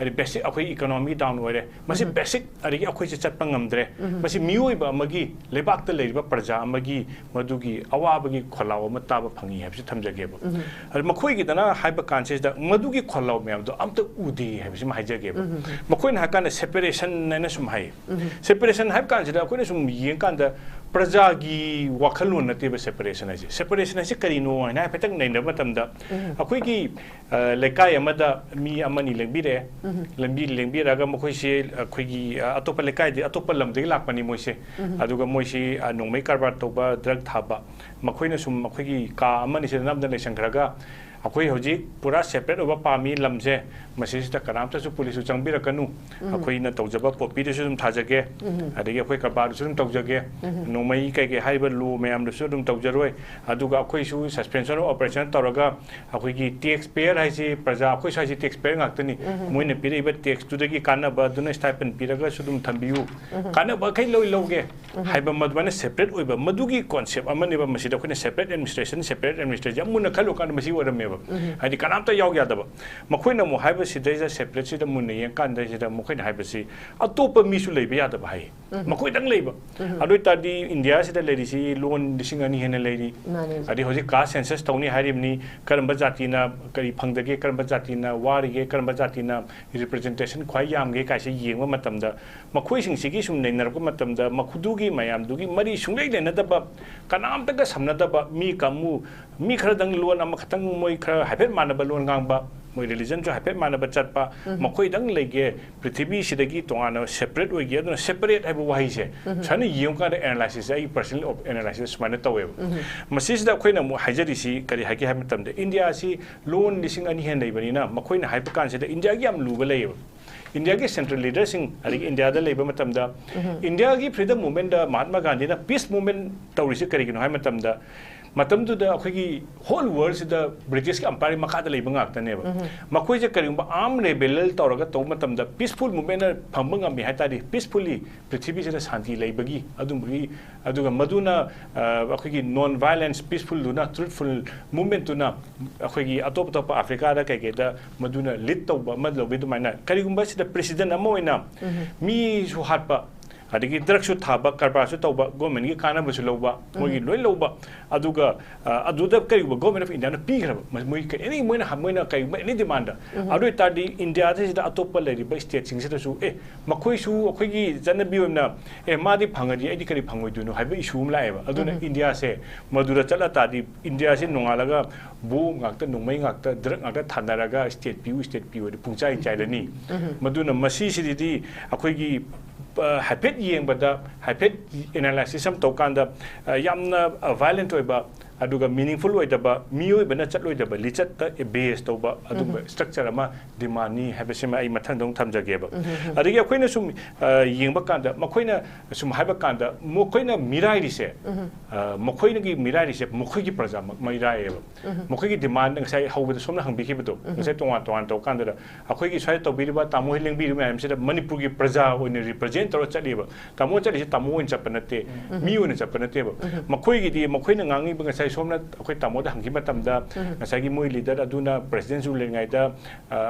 adi basic akhoi economy down ware masi basic adagi akhoi se chatpa ngamdre masi mioi ba magi laibak ta leiba praja magi madugi awabagi kholaw ma taba phangi habsi thamjage ba adi makhoi gi dana haiba conscious da madugi kholaw me amdo amta udi habsi ma haijage ba makhoi na kan separation na sum hai separation haib kan da akhoi sum yeng kan da prajagi wakhalun na tebe separation ai karino na petang nei na matamda akhoi gi lekai amada mi amani lengbi raga makhoi se akhoi gi atopa lekai de atopa lamdei lakpani moise aduga moise nongmei karbar toba drug thaba makhoi na sum makhoi gi ka amani se namda le sangraga akhoi hoji pura separate oba pami lamje masisita karamta su police changbira kanu akhoi na tawjaba popi de sum thajage adigi akhoi karbar sum tawjage nomai kai ke haiba lu mayam de sum tawjaroi aduga akhoi su suspension operation tawraga akhoi gi taxpayer haisi praja akhoi sai taxpayer ngaktani moine pire ba tax tu dagi kana ba duna stipend piraga sudum thambiu kana ba kai loge haiba madbana separate oiba madugi concept amane ba masida khone separate administration amuna khalo kan masi warame hadi kanamta yaw ya daba makhoina mo haiba sidai separate sida munne yang kan da sida makhoina haiba si atopa misu leiba ya daba hai makhoi dang leiba adoi tadi india sida leidi si loan disingani hena leidi adi hoji ka census tawni harimni karamba jati na kari phangdage karamba jati na warige karamba jati na representation khwai yamge kai se yengwa matamda makhoi sing sigi sum nei narko matamda makhudugi mayam dugi mari sunglei na daba kanamta ga samna daba mi kamu mi khradang loan am khatang moi khra haipet manaba loan ngangba moi religion jo haipet manaba chatpa makhoi dang lege prithvi sidagi tongana separate oigi aduna separate haibu wahi se chana yong ka analysis ai personal analysis mana tawe masis da khoina mo haijari si kari hagi ha matam de india si loan lising ani hen dai bani na makhoi na haibu kan se da india gi am luba lei india gi central leaders sing ari india da leiba matam da india gi freedom movement da mahatma gandhi na peace movement tawri se kari gino hai matam da matam tu da akhoi whole world se da british ki empire makha da leiba ngak ta ne ba makhoi je kari ba am rebel tawraga to matam da peaceful movement na phambang am ha ta di peacefully prithvi se da shanti leibagi adumri aduga maduna akhoi non violence peaceful duna truthful movement tu na akhoi atop top africa da kai da maduna lead to ba madlo be du maina kari gumba se da president amoina mi su hatpa adigi drug su thaba karba su tawba government gi kana bu su loba moi loi loba aduga aduda kai government of india na pi gra moi kai any moina moina kai any demand adu tadi india de da atop le ri ba state sing se su makhoi su akhoi gi janabi na ma di phangadi ai di kari phangoi du no haiba issue um lae ba aduna india se madura chala tadi india se nongalaga bu ngakta nongmai ngakta drug ngakta thanaraga state pi pungchai chai lani maduna masi si di akhoi gi haipet yeng bada haipet analysis am tokanda yamna violent oiba aduga meaningful oidaba mioi bana chatloi daba lichat ta base toba aduga structure ama demani habesema ai mathang dong thamjage ba adigi akoina sum yengba kanda makoina sum haiba kanda mokoina mirai rise mokoina gi mirai rise mokoi gi praja mirai ba mokoi gi demand ngai hauba somna hangbi ki beto ngai tongan to kanda akoi gi sai to biriba tamo hileng biri ma amse manipur gi praja oine represent tor chaliba tamo chali tamo in chapanate mi oine chapanate ba mokoi gi di mokoina ngangi ba ngai सोमना अखोई तामोद हंगी मतमदा ngसागी मोइ leader अदुना president लेंगाइदा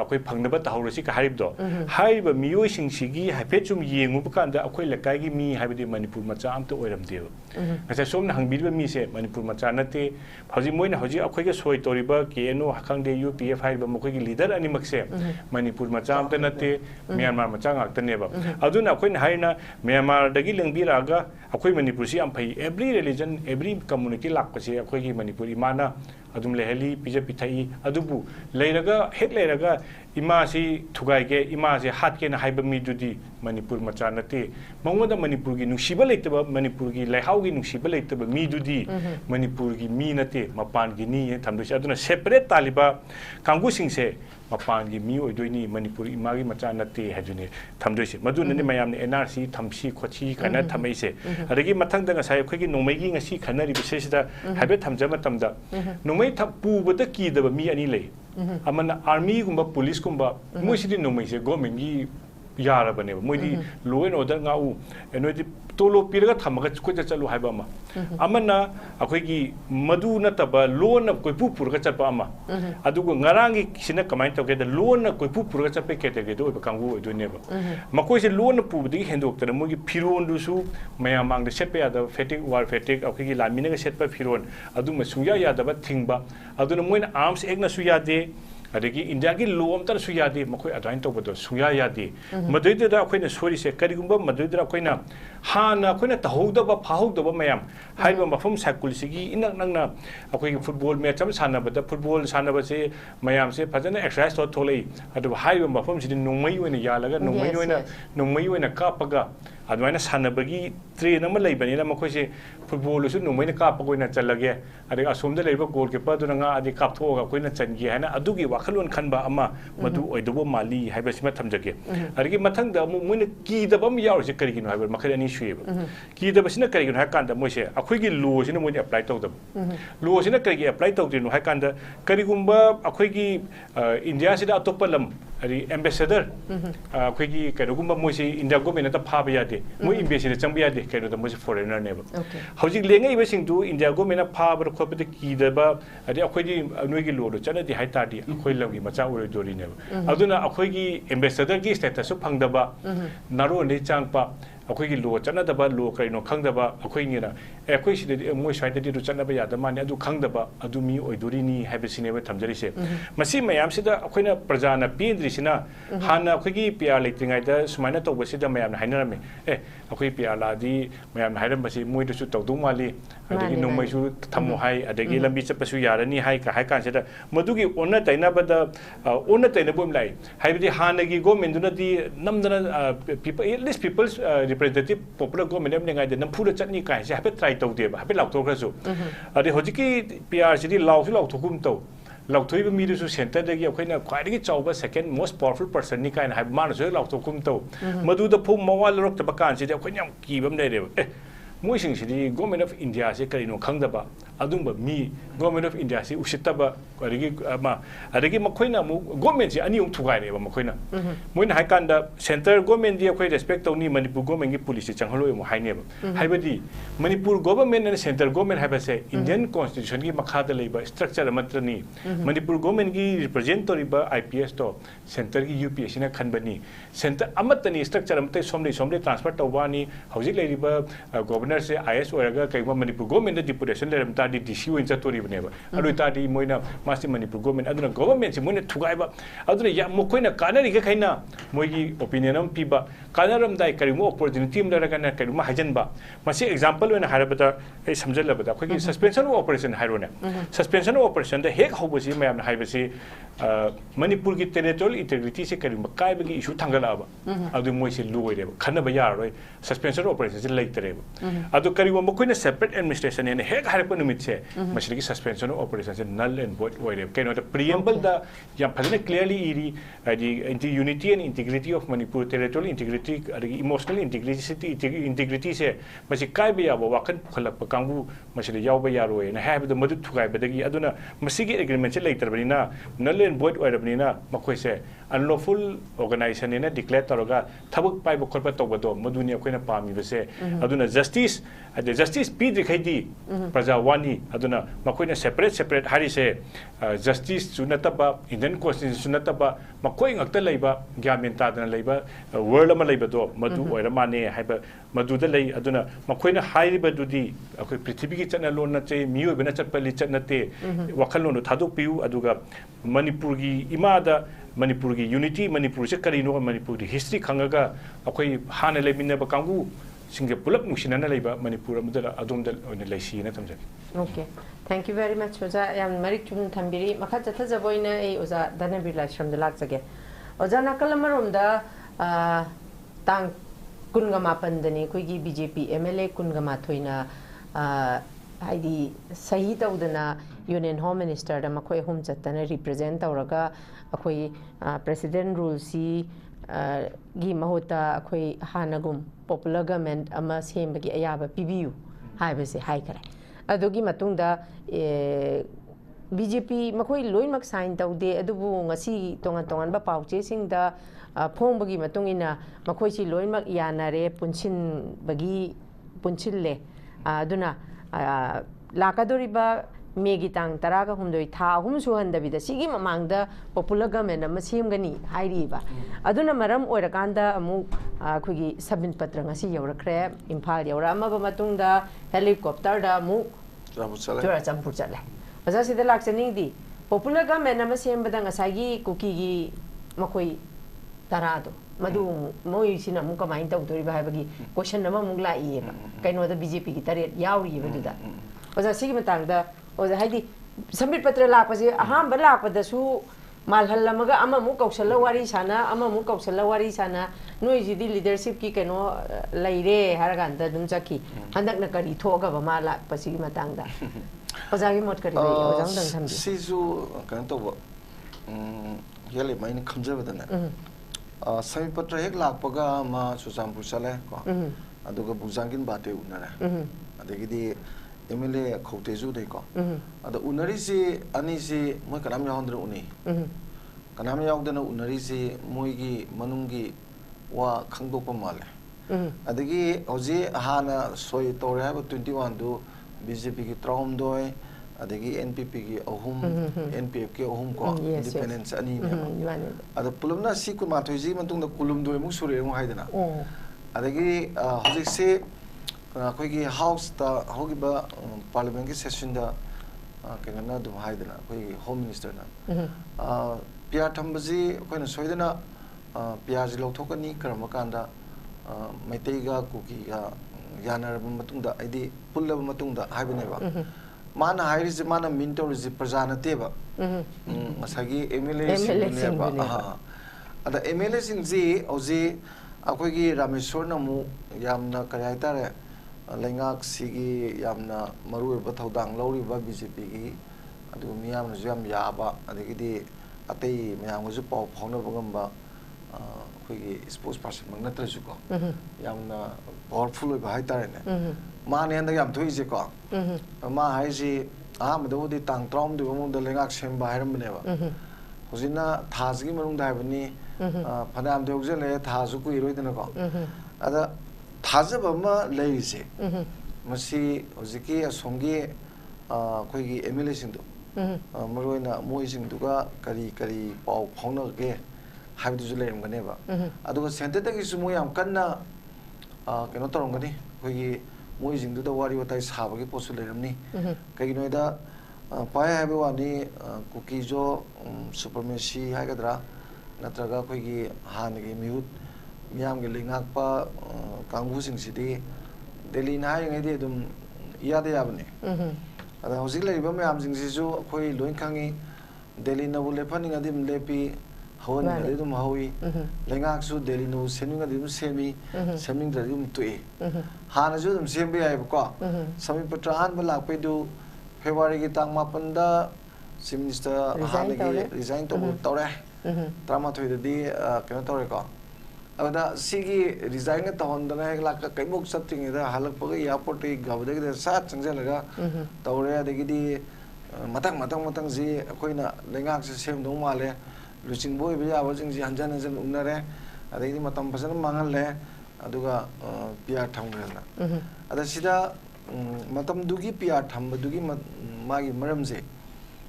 अखोई फंगनबा ताहौरसी का हारिबदो हाइबा मियोइ सिंगसिगी हाइफेचुम येंगु बकांदा अखोई लकाइगी मी हाइबदि मणिपुर मचा अमत ओइरमदेव ngsa somna hangbirba mi se manipur macha nate hauji moina hauji akhoi ge soi toriba kno hakangde UPF haiba mokoi gi leader ani makse manipur macha amta nate Myanmar macha ngakta neba aduna akhoi na haina Myanmar dagi lengbira ga akhoi manipur si am phai every religion every community lakpase akhoi gi manipur imana adum leheli pija pithai adubu leiraga hek leiraga ima si thugai ge ima si hat ke na haiba mi dudi manipur macha nate mangwada manipur gi nusiba leitaba manipur gi leihau gi nusiba leitaba mi dudi manipur gi mi nate mapan gi ni thamdoi aduna separate taliba kangu sing se mapan gi mi oidoi manipur ima gi macha nate hajune thamdoi se maduna ni mayam ni NRC thamsi khochi kana thamai se adagi mathang da ngasai khoi gi nomai gi ngasi khanari bi se da haibe thamjama tamda nomai thapu bada ki da mi ani lei amana army gumba police gumba moi sidi nomai se government gi yara bane moi di law and order ngau enoi tolo piraga thamaga ko chalu haiba ma amana akhoi gi madu na taba law na koi pu purga chapa ama adugo ngarangi sina kamai to ge da law na koi pu purga chape category do ba kangu do ne ba makoi se law na pu di hendok tara moi gi phiron du su maya mang de set pe ada fatigue war fatigue akhoi gi lamina ga set pa phiron adu ma suya ya da ba thingba aduna moi na arms ek na suya de adagi India ki law amtar suya de makoi advain to bodo suya ya de madui da akhoi na sori se karigumba madui da akhoi na hana akhoi na tahouda ba phahouda ba mayam haiba mafum sakul sigi inak nang na akhoi ki football match am sana ba da football sana ba se mayam se phajana exercise to tholei adu haiba mafum sidi nongmai oina yalaga nongmai oina kapaga adwaina sanabagi train ama leibani na makoi se football su nongmai na kapaga oina chalage adi asomda leiba goalkeeper du nga adi kapthoga koina changi haina adugi wakhalon khanba ama madu oidobo mali haiba sima thamjage adi mathang da moina ki da bam yaur se kari gino haiba makhari ani shueba ki da basina kari gino hakan da moise akhoi gi law sina moina apply tawda law sina kari gi apply tawdino hakan da kari gumba akhoi gi India sida atoppa lam adi ambassador akhoi gi kano gumba moise India government ta phaba yade moi embassy da changba yade kano da moise foreigner neba hauji lengai ba sing du India government phaba khopda ki da ba adi akhoi gi noi gi law do chana di haita di akhoi lam gi macha oi dori neba aduna akhoi gi ambassador gi status su phangda ba naro ne changpa akhoi gi law chana da ba law kai no khangda ba akhoi ni na akhoi si de moi sai de du chana ba ya da mani adu khangda ba adu mi oi dori ni haiba sine ba thamjari se masi mayam sida akhoi na praja na pindri sina hana akhoi gi pr leitingai da sumaina to ba sida mayam na hainarame akhoi pr la di mayam na hairam ba si moi du su tawdu mali adagi nomai su thamo hai adagi lambi chapa su yarani hai ka hai kan sida madugi onna taina ba da onna taina bom lai haibdi hana gi government du na di namdana people at least people's representative popular government ne ngai de nam phura chatni kai se hape try tau de ba hape lauk to kra su adi hojiki pr sidi lauk su lauk thokum tau lauk thoi ba mi du su center de gi akhoi na khwai de gi chauba second most powerful person ni kai na haib man su lauk thokum tau madu da phum mawal rok ta ba kan sidi akhoi nyam ki bam dai de moi sing sidi government of India se kari no khangda ba adumba mi government of India se usitaba adagi makhoina mu government se ani ung thugai ne ba makhoina moina haikan da center government di akhoi respect tawni Manipur government gi police changhalo mu haine ba haibadi Manipur government and center government haiba se Indian constitution gi makha da leiba structure amatra ni Manipur government gi represent toriba IPS to center gi UPS na khanbani center amatani structure amtai somle transfer tawani hojik leiba government से IS ओरगा कईमा Manipur government deputation लेरम तादि DC ओइन चतोरि बनेबा अरु तादि मोइना मासि मणिपुर गवर्नमेंट अदुना गवर्नमेंट से मोइना थुगाइबा अदुना या मोखोइना कानरि गे खैना मोइगी ओपिनियन अम पिबा कानरम दाइ करिमो अपॉर्चुनिटी म लरगा ना करिमो हाजनबा मासि एग्जांपल ओइन हारबदा ए समजलबदा खोगी सस्पेंशन ऑफ ऑपरेशन हाइरोने सस्पेंशन ऑफ ऑपरेशन द हेक होबसि मयाम हाइबसि मणिपुर की टेरिटोरियल इंटीग्रिटी से करिमो काइबगी इशू थांगलाबा अदु मोइसे लुइरेबा खनबा यारोय सस्पेंशन ऑफ ऑपरेशन से लेतरेबा adu kariwa mokoina separate administration ne hek harpa numit se masigi suspension of operation se null and void oire keno the preamble da ya phajana clearly iri the unity and integrity of Manipur territorial integrity emotional integrity se masi kai ba ya wakan khalak pa kangu masigi yaw ba yaroi na ha ba madu thugai ba dagi aduna masigi agreement se leitar bani na null and void oire bani na makoi se unlawful organization ena declare toroga thabuk pai bokol pa tobado maduni akoina pami base aduna justice ade justice pi dikhaidi praja wani aduna makoina separate hari se justice sunataba Indian constitution sunataba makoi ngakta leiba gyamen tadana leiba world ama leiba do madu oira mane haiba madu da lei aduna makoina hairiba dudi akoi prithvi gi chana lon na che miyo bena chapali chanate wakal no thaduk piu aduga manipur gi imada manipur gi unity manipur se karino manipur di history khangaga akoi hana leminna ba kangu singe pulap mushinana leiba manipur amada adumda oina leisi na tamjaki. Okay, thank you very much oza yam marik chum thambiri makha chatha jaboina ei oza dhanabir laishram dalak jage oza nakalamarom da tang kunga mapandani koigi BJP MLA kunga mathoina haidi sahi tawdana union home minister da makoi hum chatana represent tawraga akoi president rule si gi mahuta akoi hanagum popular government ama sembagi ayaba pibiu haibase haikare adugi matungda BJP makoi loimak sign tawde adubu ngasi tongan ba pauche singda phongbagi matungina makoi si loimak yanare punchin bagi punchille aduna lakadoriba megi tang taraga humdoi tha hum suhandabida sigi mamangda popular government ama semgani hairiba aduna maram oirakanda amu khogi sabin patra ngasi yaurakre imphal yaura ama ba matungda helicopter da mu jora champur chale aja sida lakchani di popular government ama sembada ngasagi kuki gi makoi tarado madu moi sina mu kamai tawdoriba haibagi question nama mu lai ba kaino da BJP gi tare yauri beduda oza sigi matangda oza haidi sambit patra lakpase aham lakpadasu malhallamaga ama mu kausala wari sana ama mu kausala wari sana noi jidi leadership ki kaino laire haraganda dum chaki handak na kari thoga ba ma lakpasi matangda oza gi mot kari oza dang thambi sisu kan to yale mai ni khamjabadana sambit patra hek lakpaga ma susampur sale ko aduga bujangin bate unara adegidi MLA khauteju dei ko ada unari si ani si moi kanam yaundra uni kanam yaudana unari si moi gi manungi wa khangdokpa male adagi hoji hana soi tore ha 21 du BJP gi traum doi adagi NPP gi ahum NPF gi ahum ko independence ani ne ada pulumna si ku ma thoji mantung da kulum doi mu sure mu haidana adagi hoji se अखोगी house ता होगिबा parliament की session दा केना दुम हाइदना अखोगी home minister ना पिया थंबजी अखोइना सोइदना पिया जि लौथोकनी करम कांदा मैतेगा कुकीगा यानरब मतुंगदा आइदि पुल्लब मतुंगदा हाइबनेबा माना हाइरिजि माना मिनटोरिजि प्रजाना तेबा मसागी MLA सिनेबा अदा MLA सिंगजी ओजी अखोगी रामेश्वर नमु यामना कराय तारे लेंगाक सिगी यामना मरुब थौदांग लौरिबा BJP gi adu miyamna jam yaba adegidi atei miyamgu paw phawna bangamba khoigi sports person magna trasu ko yamna powerful ba hai tare ne ma ne anda yam thoi je ko ma hai ji amadu di tang trom du mong da lengak sem ba haram ne ba hojina thas gi manung da bani phanam de ogje le thasu ku iroi dana ko ada थाजब लेरिसे मसी हजिकी असोंगी कोई MLA सिंदु मरोइना मोइ सिंदुगा करी करी पाव फाउनगे हाबिदुजु लेरमगनेबा अदुगा सेंटरदगी Sumo याम कन्ना केनो तोरमगनी कोई मोइ सिंदुदा वारी वताई साबगी पोसु लेरमनी कगिनोइदा पाय हाबे वानी कुकीजो सुपरमेसी हागदरा नत्रगा कोई हानगी मिहुत मियाम के लिंगाकपा कांगू सिंगसिदी दिल्ली नायंगैदि दुम यादे याबने अदा हजिक लैबा म्याम सिंगसिजु अखोइ लोइन खांगी दिल्ली नबु लेफनिंग अदिम लेपी हवन गदि दुम हवी लिंगाकसु दिल्ली नु सेनिंग अदिम सेमी सेमिंग दि दुम तुई हानजु दुम सेमबे याइबको समी पत्रान बला पेदु फेब्रुअरी की तांग मापनदा चीफ मिनिस्टर हानगी रिजाइन तौरे त्रामा थोइदि केनो तौरेको अदा सिगी रिजाइन के तहंदना एक लाख कई मुक सत्रिंग इधर हालक पगे एयरपोर्ट की गबदे के साथ चंगे लगा तौरे अदगी दी मतंग जी कोइना लेंगाक से सेम दो माले luching boy biya wajing ji hanjan hanjan unare adai ni matam pasana mangal le aduga PR thamgrena ada sida matam dugi PR thamba dugi magi maram je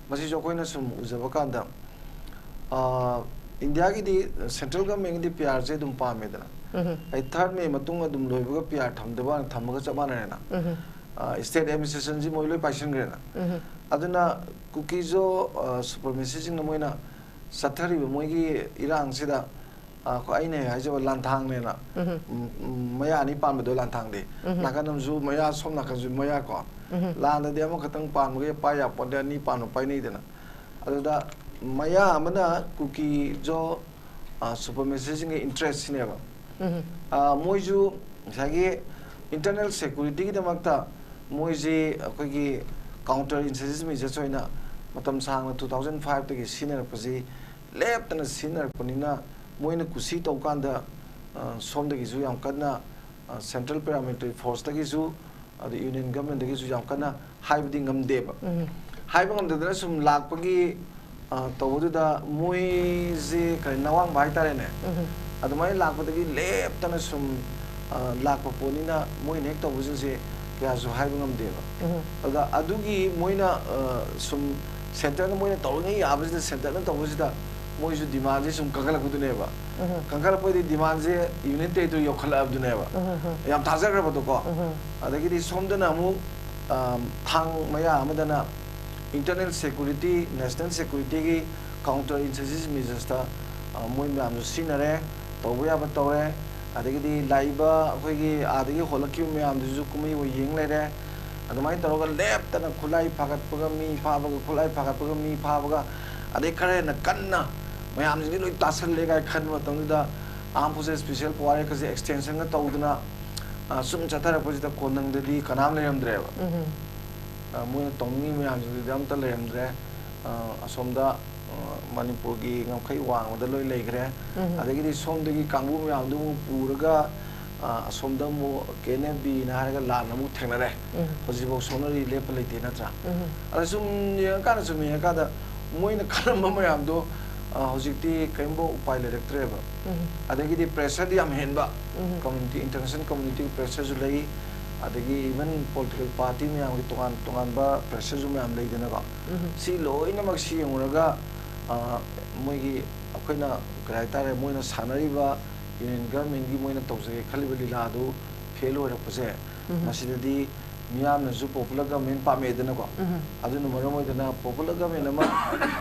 masi jo koina sum uzaba kanda India ki di central government di PR je dum pa me dana ai third me matung adum loibuga PR thamdaba thamaga chamana na state administration ji moi loi paisen grena aduna Kukis-Where supremacy na moina sathari moi gi irang sida ko aine hajo lanthang ne na maya ni pan do lanthang de nakanam ju maya som na ju maya ko lan de mo khatang pan ge pa ya pod ni pan pai nei dena aduda maya amana Kukis-Where supremacy ge interest ne ba moi ju sagi internal security gi damakta moi ji ko gi counter insurgency me joina matam sang 2005 tagi senior paji lep tana senior panina moina kusi to kanda som dagi ju yam kana central paramilitary force dagi ju the union government dagi ju yam kana haibdi ngam deba haibang ngam dana sum lak pagi to da moi ji kai nawang bai tare ne adumai lak pagi lep tana sum lak pa ponina moi nek to bujin se kaya ju haibang ngam deba aga adugi moina sum center na moina tawngi abis center na tawusida moi ju demand je sum kangala kuduneba kangala poi di demand je unit te to yokhala abduneba yam thajar ba to ko adagi di somdana mu thang maya amadana internal security national security gi counter insurgency measures ta moi myam ju sinare tawya ba tawre adagi di laiba khoi gi adagi holakyu myam ju kumai wo yeng lere adumai tawga lep tana khulai phagat paga mi phabaga khulai phagat paga mi phabaga adai khare na kanna mayam ji loi tasal le ga khan matam da armed forces special power ka je extension ga tawduna sum chathara pojita konang de kanam le ramdre ba mo tongi mayam ji dam ta le ramdre asomda manipur gi ngamkhai wang da loi leigre adagi di som de gi kangbu mayam du puraga asomda mo kenebi na haraga la na mu thenare hojibo sonari lepa leite na tra asum ye kana sum ye kada moina kharamba mayam do hojikti kaimbo upai le rektre ba adagi di pressure di am henba community international community pressure ju lei adagi even political party me am tongan ba pressure ju me am lei dena ba si loina mak si nguraga moigi akoina krai tare moina sanari ba union government gi moina tawse khaliba lila do fail ora pose masidadi miyam na ju popular government pa me dena ko adunu maromoi dena popular government ama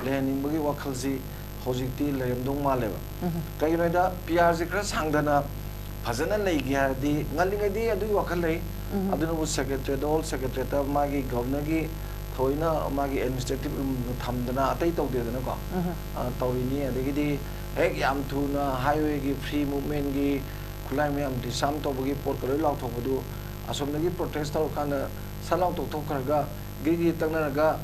lehaning bagi wakhal ji hojikti layam dong ma leba kai no da PR ji kra sangdana phajana lei gi hardi ngalingai di adu wakhal lei adunu bu secretary dol secretary ta magi governor gi thoina magi administrative thamdana atai tawde dena ko tawini adagi di ek yam thuna highway gi free movement gi khulai me am di sam to bagi port kalo law thok bu asom nagi protest taw kana salau to thok kharga gi tangna ga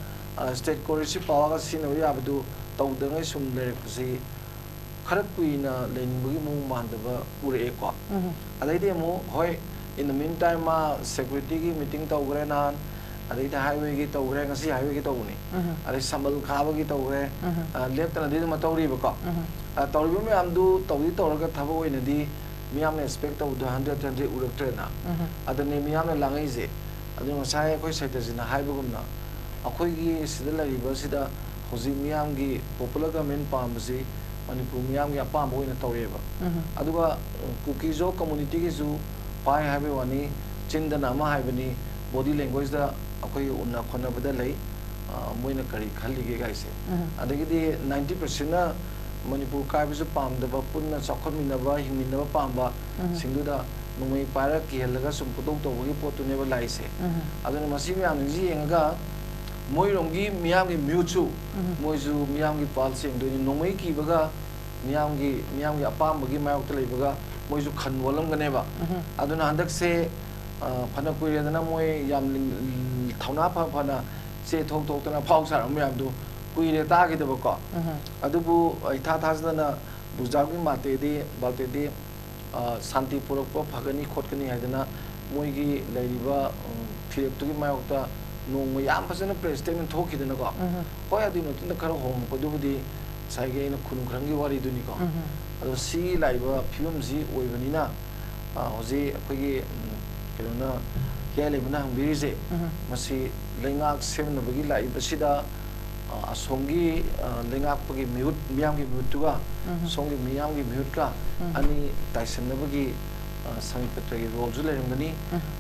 state courtesy power ga sino ya bu taw dangai sum le psi kharat puina lein bagi mu mandaba ure ko adai de mo hoi in the meantime ma security gi meeting taw gre nan adai da highway gi taw gre ngasi highway gi taw ni adai sambal khaba gi taw gre left na de ma taw ri ba ko tawri me am du tawi tawraga thaba oina di miyam expect taw 100 uraktre na adani miyam langai je adu ngasai koi saita jina haibugumna akoi gi sida lariba sida hoji miyam gi popular government pambasi manipur miyam gi apam oina tawreba aduga Kukis-Where community gi ju pai haibe wani chindana ma haibani body language da akoi unna khona bada lei moina kari khalli ge gaise adagi di 90% na manipur kai bisu pam da ba punna chakon minna ba hingminna ba pam ba singduda numai para ki helaga sum putok to gi potu ne ba laise aduna masi mi ang ji enga moi rongi miam gi muchu moi ju miam gi pal sing do ni numai ki baga miam gi apam bagi mayok te lei baga moi ju khan walam ga ne ba aduna handak se phana kuire dana moi yam thauna pha phana se thok thok tana phau sar am yam du kuire ta gi de ba ko adubu ai tha thasdana bujag gi mate de balte de santi purok pa phagani khotkani haidana moi gi leiriba phirep tu gi mayok ta nong yam phasana press statement thokidana ko hoi adu no tunda khara hom padubudi Saige इन खुनु खरंगी वारी दुनी को अदो सी Laiba film जी ओइबनिना होजे अखोगी केनोना हेले बना हंबिरिजे मसी लेंगाक सेमनबगी लाइबसिदा असोंगी लेंगाकपगी mute मियामगी म्यूटुगा सोंगी मियामगी म्यूटका अनि ताइसनबगी समिपत्रगी रोलजु लेरंगनी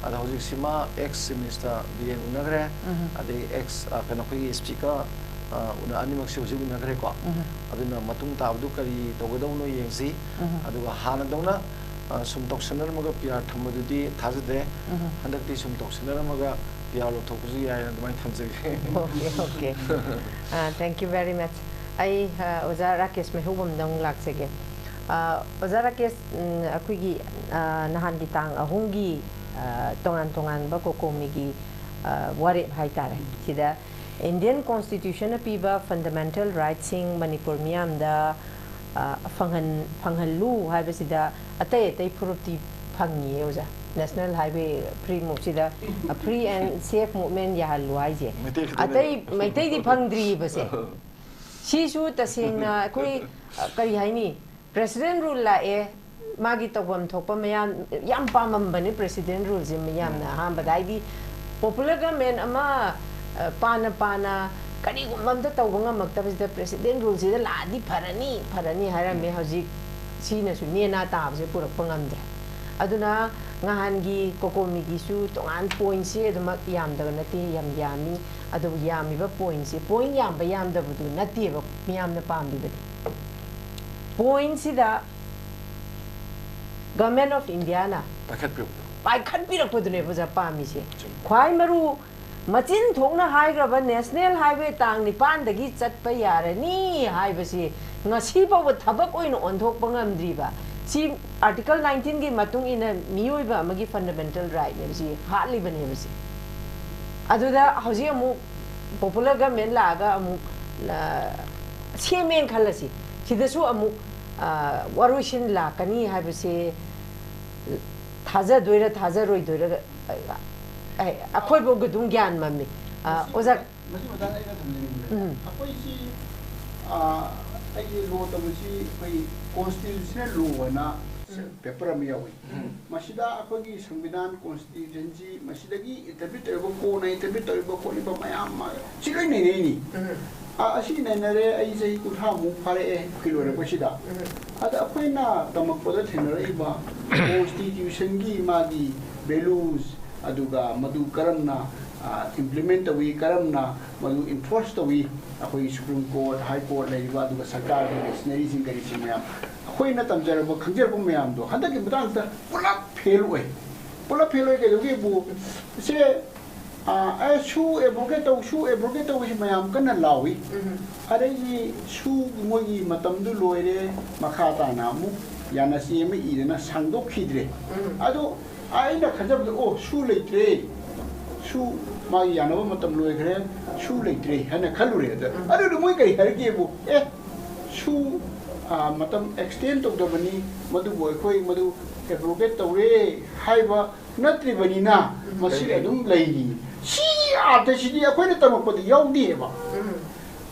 अदा होजिक सिमा ex minister villain उनगरे अदे एक्स कनखोगी स्पीकर उना अनिमक्सी होजिक उनगरे को अदुना मतुंग ताबदु करी तोगदौनो येंसी अदुगा हानदौना सुम तौसनर मगा पियार थमदुदी थाजदे हंदकती सुम तौसनर मगा पियार लोथोकुजु याय अदुमाय थमजगे okay thank you very much आई ओजा राकेश मेहुबम दंग लाक्सेगे ओजा राकेश अखुगी नहान की तांग अहुंगी तोंगान तोंगान बा कोकोमीगी वारे हाइतारे सिदा इंडियन कॉन्स्टिट्यूशन पीबा फंडामेंटल राइट्स सिंग मणिपुर मियामदा फंगहल्लू हाइबसिदा अतै अतै फुरुप्ती फंगी ओजा नेशनल हाईवे फ्री मुक्सिदा फ्री एंड सेफ मूवमेंट याहल्लू हाइजे अतै मैतै दि फंगद्री बसे सिसु तसेंगना कोई करी हाइनी प्रेसिडेंट रूल लाए मागी तौबम थोप मयाम याम पामबने प्रेसिडेंट रूल जे मयाम ना हां बदाइदी पॉपुलर गवर्नमेंट अमा पाना पाना करीगुममदा तौबंगा मक्तबसिदा प्रेसिडेंट रूल जे लादी फरनी हारमे हजिक सीनसु नेना ताबसे पुरक पंगमदे अदुना ngahangi kokomi su tongan point se aduma yamdaga nati yam yami adu yami ba point se point yam ba yam da budu nati ba miyam na pambi ba point sida government of India na pai khat pi rak podune ba pami se khwai maru machin thongna hai graba national highway tang nipan dagi chatpa yarani hai ba si ngasi ba thabak oin onthok pangamdri ba सी article 19 की मतुंग इन मियोइबा अमगी fundamental right ने बसी हाली बने बसी अदुदा हौजी अमु popular government लागा अमु semen खलसी सिदसु अमु वरुशिन लाकनी हाबसे थाजा रोइ दोइरा अखोय बो गदुं ज्ञान मम्मी ओजा मसी मदा आइना थमने अखोय सी लो तमसी कोई कॉन्स्टिट्यूशनल लो ना पेपर में यावी मसीदा अखोगी संविधान कॉन्स्टिट्यूशनसी मसीदगी इंटरप्रेट एबो को ना इंटरप्रेट एबो को लिबा मयाम सिलै नै नै नि असी नैनरे आई जई कुथा मु फारे खिलोरे पसिदा अदा अखोइना तमकपदा थेनरैबा कॉन्स्टिट्यूशन की मागी वैल्यूज अदुगा मदु करमना implement तवी करमना मदु enforce तवी अखोई सुप्रीम कोर्ट हाई कोर्ट लेबा दुगा सरकार के डिक्शनरी सिंग करी सिम मयाम अखोई न तमजरब खंजरब मयाम दो हंदक के मतंग ता पुला फेल ओए के दुगे बु से a शू एब्रोगेट तो मयाम कन लावी अरे ये शू मोगी मतम दु लोइरे मखा ताना मु याना सीएम इदना संदोक खिद्रे अदो आइना खंजरब ओ शू लेत्रे शू मागी यानबा मतम लोइग्रे शू लेत्रे हने खलुरे अदु मोय कई हरगेबु ए शू मतम एक्सटेंड तो दबनी मदु बोय खोय मदु एब्रोगेट तौरे हाइबा नत्रिबनिना मसी अदुम लैनी सी आते सिदी अखोयना तमकपदि यावदेबा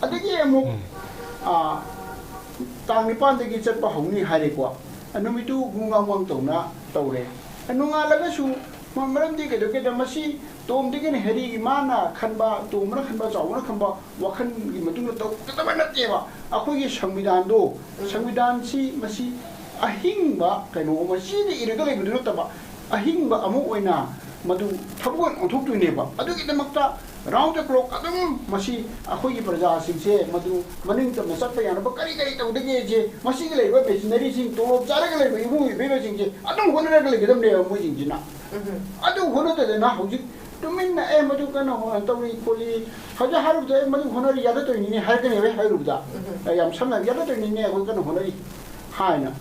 अदगी अमु तांग निपान दगी चटपा हौनी हारेको अनुमितु गुंगावंग तौना तौरे अनुंगा लगसु मरमदी के दोके दमसी तोम दिगन हेरी माना खनबा तोमना खनबा चावना खनबा वखन की मतुंग तो तबा नतेबा अखोगी संविधान सी मसी अहिंबा कनो मसी दि इरगले बिदु तबा अहिंबा अमु ओइना मदु थबगन ओथोक्तुनेबा अदुगी दमक्ता राउंड द क्लॉक अदुम मसी अखोगी प्रजा सिंसे मदु मनिंग तम सत्प यानबा करी तौदगे जे मसी के लेबा पेशनरी सिंग तोलो चारगे लेबा इबु बेबे सिंजे अदुम होनरगले गदम ने मु सिंजिना अदु होनते ना हौजी तुमिन ए मदु कन हो तौरी कोली हजा हारुद ए मदु होनरी यादा तोइनी हारगने वे हारुदा याम समना यादा तोइनी ने को कन होनरी हाइना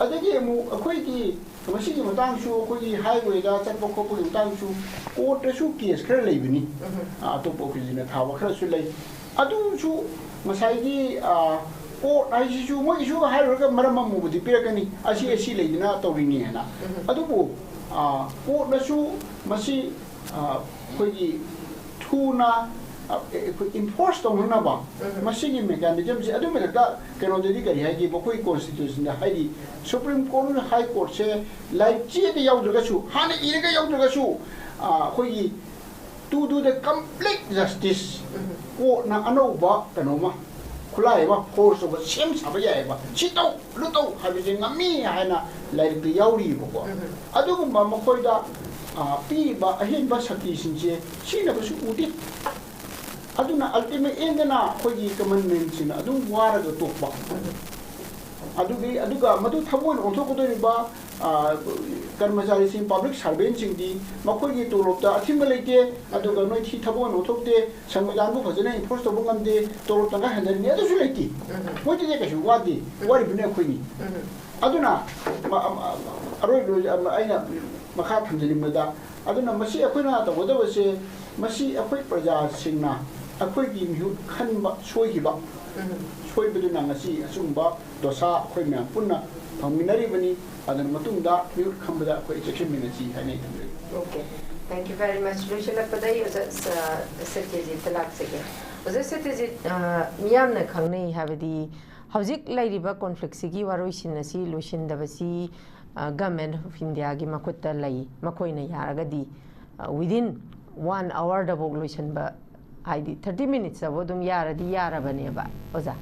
अदगी मु अखोई की मसी की मतांगसु अखोई हाईवे दा चटपो खोपो मतांगसु कोर्टसु केस खर लेबिनी अतोपो किजिना थावा खरसु लै अदुसु मसाइगी कोर्ट आइसिसु मोइसु हाइरगा मरम मुबुदि पिरकनी असी लेदिना तौरिनी हैना अदुबो कोर्टसु मसी कोई थूना enforce tꯧꯅꯅꯕ ꯃꯁꯤꯒꯤ mechanism ase adu melaka keno dedi kari hai ki bokoi constitution da hai supreme court na high court se like chi de yaudra su hana iraga yaudra su khoi to do the complete justice ko na anoba kanoma khulai ba force ba sem saba ya ba chitau lutau habije ngami haina like de yauri bo adu gumba makoi da pi ba ahin ba sakti sinje china ba su udi aduna ultimate end na khoi commandment sin adu wara ga tokba adugi aduga madu thabon onto ko dori ba कर्मचारी Singh public servant Singh दी मखोई की तोलोबता अथिम लेके अदुगा नोई थी थबोन ओथोकते संविधान को फजने enforce तबो ngam de तोलोबता का handle ने अदुसु लेती मोइ जे कछु वादी वारी बिने खोइनी अदुना अरोय आइना मखा थमजलिमदा अदुना मसी अखोइना तबोदबसे मसी अखोइ प्रजा सिंहना अखोइ की म्यू खनबा सोइहिबा सोइबदुना ngasi असुंबा दोसा अखोइ म्या पुन्ना फंगमिनरिबनी अदन मतुंगदा म्यूट खंबदा को इजेक्शन मिनची है नहीं तुमरे okay thank you very much लुशला पदाई सत्यजीत तलाक से के सत्यजीत मियाम ने खंगने हाबदी हौजिक लाइरिबा कॉन्फ्लिक्ट सिगी वारोइसिन नसी लुशिनदबसी गवर्नमेंट ऑफ इंडिया की मखुत्ता लई मखोइना यारगदी विदिन 1 hour दबो लुशिनबा हाइदी 30 minutes दबो दुम यारदी यारबनेबा ओजा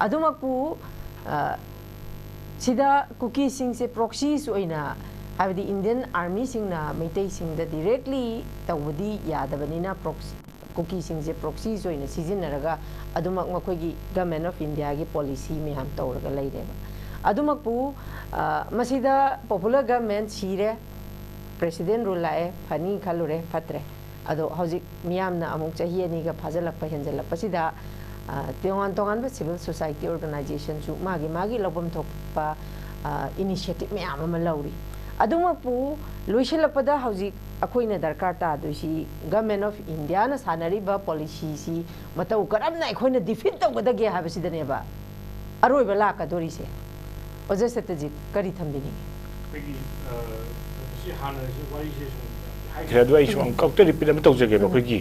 अदुमकु सिदा कुकी सिंह से proxy सोइना हाबदी Indian army सिंहना Meitei सिंहदा directly तवदी यादबनिना proxy cookie Singh से प्रॉक्सी सोइना सिजिनरगा अदुमक मखोगी गवर्नमेंट ऑफ इंडिया की पॉलिसी में हम तौरगा लैरेबा अदुमकपु मसिदा पॉपुलर गवर्नमेंट सीरे प्रेसिडेंट रूल लाए फनी खलुरे फत्रे अदो हौजिक मियामना अमुक चाही अनिगा फाजलक हेंजलपसिदा तोंगान सिविल सोसाइटी ऑर्गेनाइजेशन सु मागी लबम थोपा इनिशिएटिव मैम अमा लौरी अदुमकपु लोइसलपदा हौजिक अखोइना दरकार तादुसी गवर्नमेंट ऑफ इंडिया ना सानरिबा पॉलिसी सी मतौ करमना अखोइना डिफीट तौबदगे हाबसिदनेबा अरोइबा लाकादोरिसे ओजे सत्यजीत करी थंबिनी सी हाना सी वाइसे खरदो आई सुम कौक्टर रिपीट अम तौजगे बखगी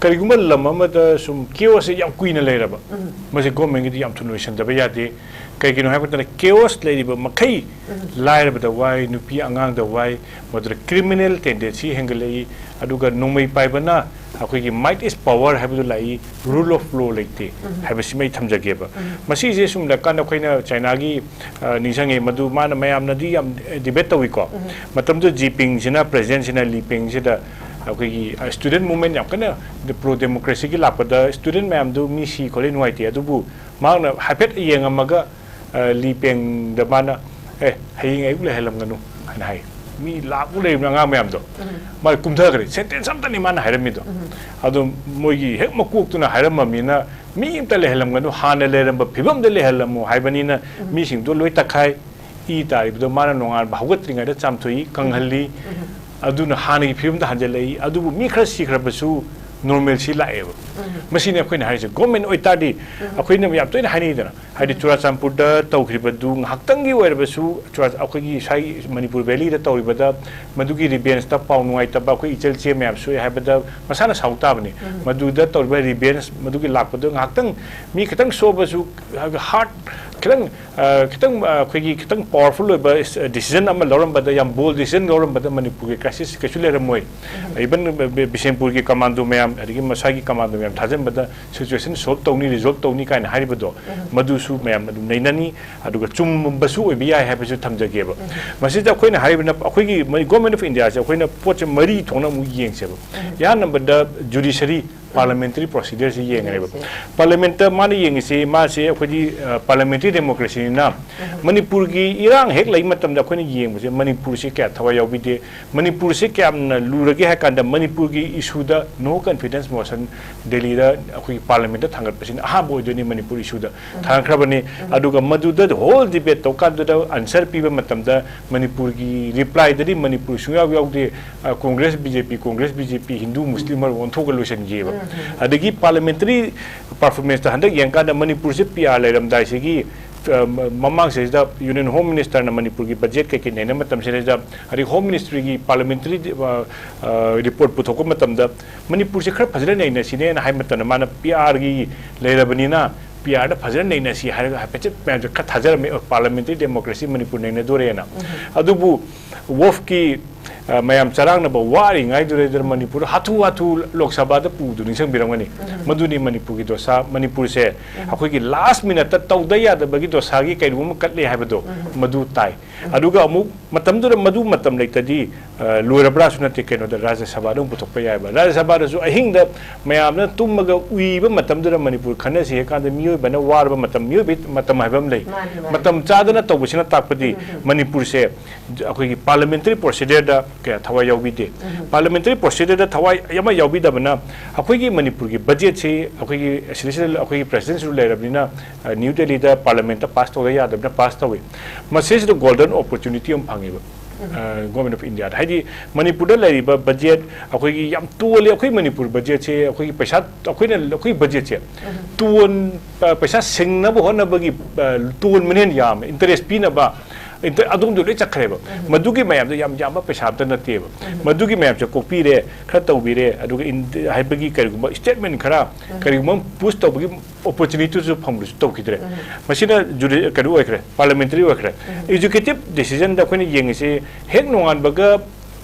करिगुम लम अमदा सुम केओस याम कुइना लेरबा मसे गवर्नमेंट गी याम थुनोइसन दबा यादे कईगिनो हाबतन केओस लेरिबा मखै लाइरबदा वाई नुपी अंगांग द वाई मदर क्रिमिनल टेंडेंसी हेंगलई अदुगा नोमै पाइबना अखोगी माइट इज पावर हाबदु लाई रूल ऑफ लॉ लेते हाबसि मै थमजगेबा मसी जे सुम लकान अखोइना चाइना गी निसंगे मदु मान मयाम नदी याम डिबेट तविको मतम जो जीपिंग जिना प्रेसिडेंट जिना लीपिंग जिदा अखोगी स्टूडेंट मूवमेंट याम कना प्रो डेमोक्रेसी की लापदा स्टूडेंट मयाम दु मिसी खोले नुवाइते अदुबु मांगना हापेट येंगमगा लीपिंग दबाना हयिंग आई उले हेलमगनु हना हाय मी लाबु लेबना nga mayam do ma kumthagre sentence amta ni man hairami do adu moigi hek makuk tuna hairamami na mi imta le helam ganu hana le ramba phibam de le helamu haibani na mi sing do loi takai I tari do mana nongal bhagat ringa da chamthui kanghalli adu na hana gi phibam da hanjelai adu mi khra sikhra basu normal si laeba machine akoina haise government oitadi akoina yam toina hani dana hadi churachampur da tawkhriba du ngaktangi oirbasu chura akogi sai manipur valley da tawribada madugi rebellions ta paw nuai ta ba koi ichel che map su haibada masana sauta bani madu da tawriba rebellions madugi lakpadu ngaktang mi khitang sobasu heart khitang akogi khitang powerful oiba decision ama loram bada yam bold decision loram bada manipur ke crisis kesule ramoi even bisempur ki commando me adigi masagi commando me thajam bada situation solve tawni resolve tawni kaina haribado madu su मैम नैननी चुम्बसु ओबिया है थमजगेब मसीद अखोइना हाइबना अखोइगी गवर्नमेंट ऑफ इंडिया से अखोइना पोच मरी थोना मु येंगसेब या नंबर द जुडिशरी पार्लियामेंट्री प्रोसीजर से येंगरेब पार्लियामेंट मान येंगसे मासे अखोइगी पार्लियामेंट्री डेमोक्रेसी ना मणिपुर की इरांग हेक लई मतम द अखोइना येंगबसे मणिपुर से क्या थवा याबिदे मणिपुर से क्या लुरगे है कांदा मणिपुर की इशू द नो कॉन्फिडेंस मोशन दिल्ली द अखोइगी पार्लियामेंट अहांगत पसिन अहा बोइदोनी मणिपुर इशू द थांखरबने अदुगा मदुदा होल डिबेट तोकादुदा आंसर पीबा मतमदा मणिपुर की रिप्लाई ददी मणिपुर सुयाव यावदे कांग्रेस बीजेपी हिंदू मुस्लिम ओंथोग लोशन गेबा अदगी पार्लियामेंट्री परफॉर्मेंस ता हंदक यंका द मणिपुर से पीआर लेरम दाइसेगी mamang se da union home minister na manipur gi budget ke ne matam se da hari home ministry gi parliamentary report puthok ko matam da manipur se khar phajra nei na sine na hai matam mana pr gi leirabani na pr da phajra nei na si har pechet ka thajar me parliamentary democracy manipur nei na dore na adubu wolf ki mayam charang na ba wari ngai dure manipur hatu lok sabha da pu du nisang birangani maduni manipur gi dosa manipur se akoi gi last minute ta tawda ya da bagi dosa gi kai rum katle ha bado madu tai aduga amu matam dur madu matam leitadi loirabra sunate keno da rajya sabha dum putok pa ya ba rajya sabha da su ahing da mayam na tummaga uiba matam dur manipur khana se ka da miyo bana war ba matam miyo matam habam lei matam chada na tawbusina takpadi manipur se akoi gi parliamentary procedure da ke thawai yaubi de parliamentary procedure da thawai yama yaubi da bana akoi gi manipur gi budget se akoi gi essential akoi gi president su leirabina new delhi da parliament ta pass to ya da pass to we message the golden opportunity am phangi ba government of india haidi manipur da lariba budget akoi gi yam tuole akoi manipur budget se akoi gi paisa akoi na akoi budget se tuon paisa singna bo hona bagi tuon menen yam interest pi na ba adum do le chakreba madugi mayam yam yam ba pesab da nate ba madugi mayam cha copy re khara tawbi re aduga haibagi kariguma statement khara kariguma push tawbi opportunity to phamlu tawkidre masina juri kadu oikre parliamentary oikre executive decision da khoni yengse hek nongan baga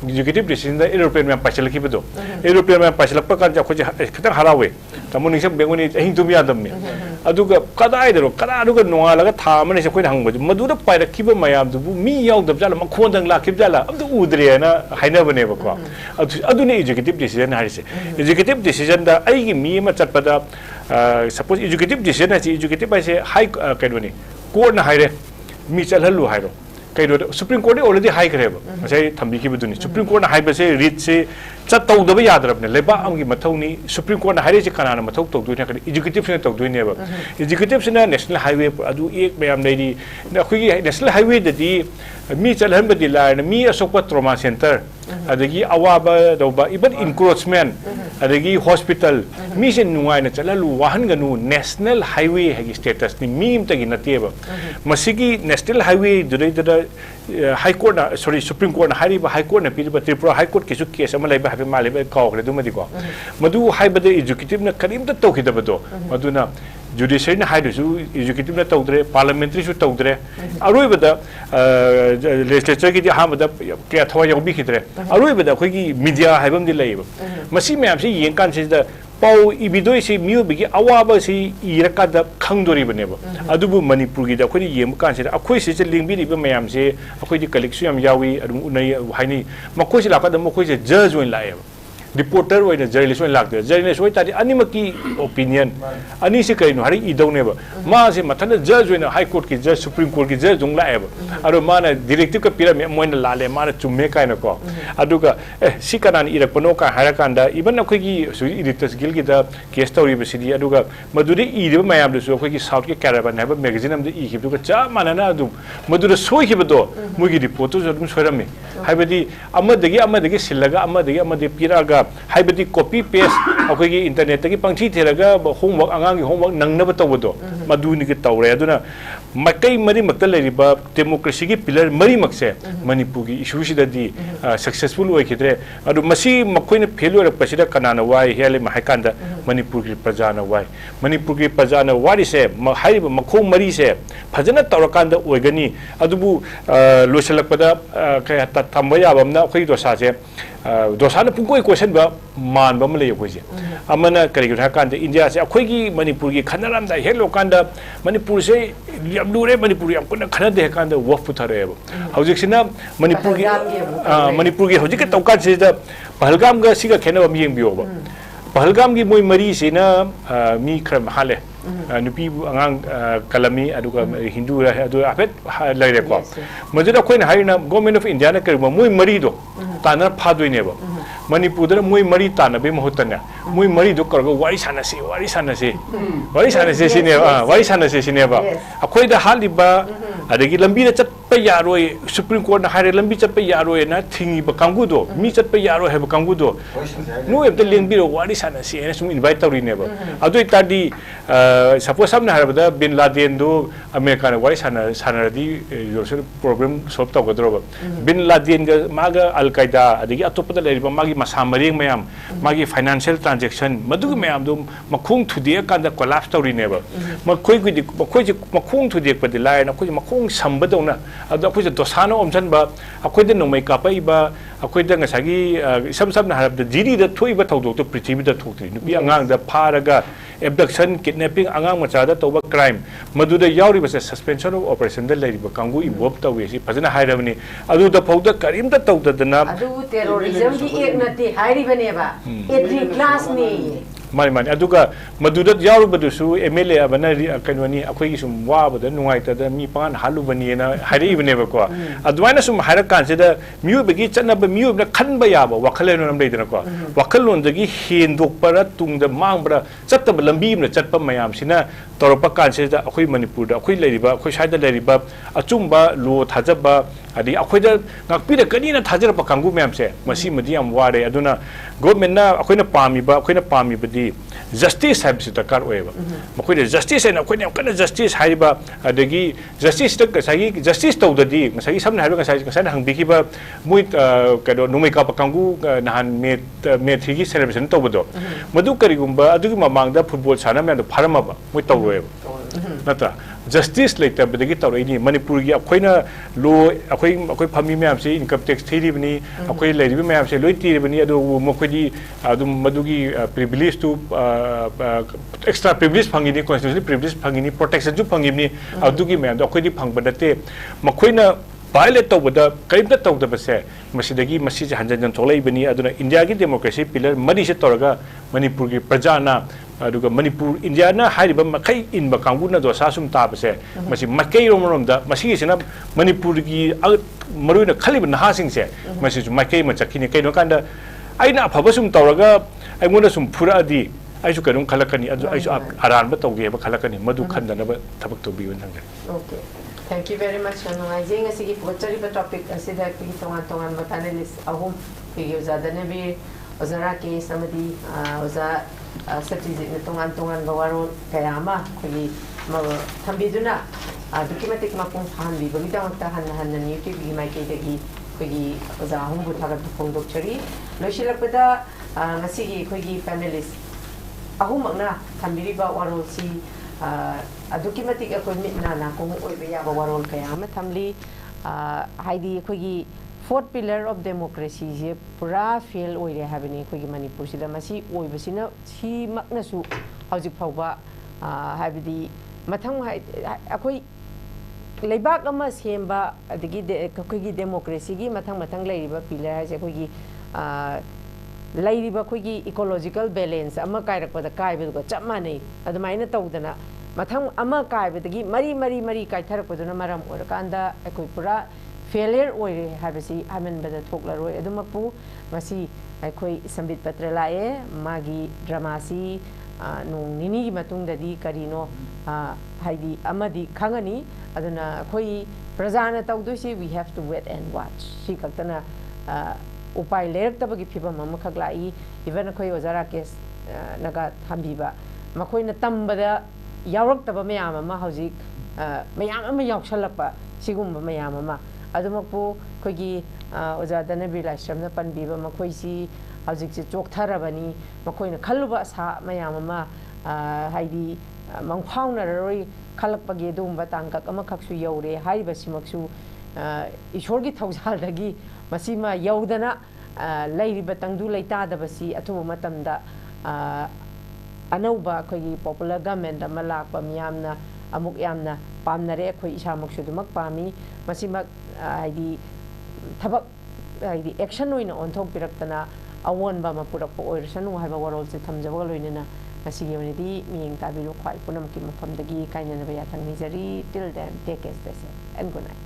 executive decision da european mem pasal ki bedo european mem pasal pa kan ja khoji khata harawe tamuni se bengoni ahin tum yadam me aduga kada idero kada aduga nonga laga tha mane se khoi hang baju madu da pai rakhiba mayam du mi yaw dab jala makhon dang la khib jala abdu udre na haina bane ba ko adu ne executive decision harise executive decision da ai gi mi ma chatpada suppose executive decision ha executive ba se high kaidoni court na haire mi chalhalu hairo kairo supreme court already high kareba sai thambi ki buduni supreme court na high ba se read se chatau da ba yadrab ne leba am gi mathau ni supreme court na haire se kana na mathau tok du ne ka executive ne tok du ne ba executive ne national highway adu ek bayam nei di na khu gi national highway da di mi chalhan ba di la mi asokpa trauma center adagi awaba doba even encroachment adagi hospital mi se nuai na chalalu wahan ganu national highway hagi status ni mi imta gi nateba masigi national highway dure high court na sorry supreme court na hari ba high court na piriba tripura high court kisu case ama laiba habi male ba kaw kre dumadi ko madu high ba de executive na karim ta tawkhida bado maduna judiciary na haidu su executive na tawdre parliamentary su tawdre aroi bada legislature gi ha bada ke thwa yobi khidre aroi bada khoi gi media haibam di laiba masi me am se yeng kan se da pau ibidoi se miu bigi awaba se iraka da khangdori bane ba adubu manipur gi da khoi yem kan se akhoi se lingbi ni ba mayam se akhoi di collection yam yawi adum unai haini makoi se lakada makoi se judge oin lae reporter or journalist when like journalist wait at animaki opinion ani se kaino hari idau ne ba ma se mathana judge when high court ki judge supreme court ki judge jungla eba aro mana directive ka pira me moina lale mana chumme kaina ko aduga sikanan irakpano ka harakanda even akoi gi su editors guild gi da case story be sidi aduga maduri ide mayam de su akoi gi south ki caravan have magazine am de i ki duga cha manana adu madura soi ki bedo mugi report to dum soirame haibadi amadagi silaga amadagi piraga haibadi copy paste akoi internet ki pangthi theraga homework angang ki homework nangnaba tawdo maduni ki tawre aduna makai mari makta leriba democracy ki pillar mari makse manipur ki issue sida di successful oi khidre adu masi makoina failure pasida kanana wai hele mahakanda manipur ki prajana wai manipur ki prajana wari se haiba makho mari se phajana tawrakanda oigani adubu loselakpada ka tamba yabamna khoi dosa se dosa na pungkoi question ba man ba male yoi je amana kari ga kan de india se akhoi gi manipur gi khanaram da helo kan da manipur se yam lure manipur yam kun khana de kan da waf puthare ba hojik sina manipur gi hojik ka tawkan se da pahalgam ga siga khena ba yeng biyo ba pahalgam gi moi mari se na mi khram hale nupi angang kalami aduga hindu ra adu apet laire ko majura koina haina government of india na kar moi mari do ताना फादोइने बा Manipur moi mari ताना बे महतना mui mari do kar go wari sanase sineba akhoi da haliba adagi lambi da chatpa yaroi supreme court na haire lambi chatpa yaroi na thingi ba kangu do mi chatpa yaroi ha ba kangu do no ebda lengbi ro wari sanase na sum invite tawri neba adu itadi suppose samna harabada bin laden do america na wari sanaradi social program solve tawgadro bin laden ga maga al qaeda adagi atopada leriba magi masamari mayam magi financial transaction madu mayam do makhung thudi kanda collapse tawri neba makhoi makhung thudi padi lai na khoi makhung samba dona adu khoi dosana omjan ba akhoi de nomai kapai ba akhoi da ngasagi sam na harab da jiri da thoi ba thawdok to prithvi da thokti nupi angang da pharaga abduction kidnapping angang macha da toba crime madu da yauri ba suspension of operation da leriba kangu involve tawi si phajana hairabani adu da phawda karim da tawdadana adu terrorism gi ek nati hairi bane ba every class ni mani aduga maduda yaru badusu MLA abana kanwani akhoi sum wa bada nungai ta da mi pan halu bani na hari ibne ba ko adwaina sum hara kan se da miu begi chana ba miu na khan ba ya ba wakhale no nam dei da ko wakhal lon dagi hin dok para tung da mang bra chatta ba lambi na chatpa mayam sina toropa kan se da akhoi manipur da akhoi leriba akhoi saida leriba achumba lo thajaba adi akhoi da ngakpi da kani na thajar pa kangu mayam se masi madi am ware aduna government na akhoi na pami badi justice habis takar oeba makoi justice na koi kana justice haiba adagi justice tak sagi justice tawdadi sagi samna haiba sagi sana hangbi ba mui kado numai ka pakangu nahan me thigi celebration tawdo madu karigumba adugi mamangda football sana me pharama ba mui tawroeba natra justice later badagi tawrani manipur gi akoina lo akoi phami me amse income tax thiri bani akoi leribi me amse loi tiri bani adu makoi di adu madugi privilege to extra privilege phangini constitutional privilege phangini protection ju phangini adugi me adu akoi di phangbadate makoina violate tawbada karimta tawda base masidagi masiji hanjan tholai bani aduna india gi democracy pillar mari se toraga manipur gi prajana aduga manipur india na hariba makai inba kanguna do sasum ta base masi makai romrom da masi sina manipur gi maruina khaliba na hasing se masi makai ma chakini kai no kanda aina phabasum toraga aingona sum phura di aisu kanum khalakani adu aisu aran ba tawge ba khalakani madu khandana ba thabak to biun thang okay thank you very much Nungaijing asigi pochari ba topic asida ki tongan panelist ahum ki DHANABIR oza RAKESH amadi oza Satyajeet na tongan bawaro kaya ama ki thambiduna adukimatik mapung phambi bagi dangta han newtv gi mai ke dagi ki oza ahum bu thagat phongdok chari loisilakpada ngasigi ki panelist ahum na thambiriba waro si adukimatik akoi mitna na ko oibe ya warol kaya ama thamli haidi khoi fourth pillar of democracy je pura fail oire habini khoi manipur sida masi oibasina si makna su hauji phauba habidi mathang akoi leibak ama semba adigi khoi democracy gi mathang leiriba pillar je khoi leiriba khoi ecological balance ama kairakpada kaibe ko chamane adumaina tawdana mathang ama kaibadagi mari kaitharakpaduna maram orakanda akoi pura failure oire habasi amanbada thoklaroi adumapu masi akoi sambit patra lae magi drama si nong nini matungdadi karino haidi amadi khangani aduna akoi prajana tawdusi we have to wait and watch si kaktana upai leraktabagi phibam amakhak lai even akoi oza RAKESH naga thambiba makoina tambada yaurak mayam ama hauzik mayam ama yauksalakpa sigumba mayam ama adumapu khoi oza DHANABIR LAISHRAM na panbiba makoi si hauzik si choktharabani makoina khaluba sa mayam ama haidi mangphawna roi khalakpagi dumba tangkak ama khaksu yaure haiba simaksu ishorgi thawjaldagi masima yaudana leiriba tangdu leitadabasi athuba matamda anauba khoi popular government ama lakpa miyamna amuk yamna pamnare khoi isamak sudumak pami masimak haidi thabak haidi action oina onthok piraktana awonba mapurakpa oirasanu haiba warol se thamjaba loinena masigi onidi miyeng tabiru khwai punam ki mafamdagi kainana ba yathang nijari till then take care and good night.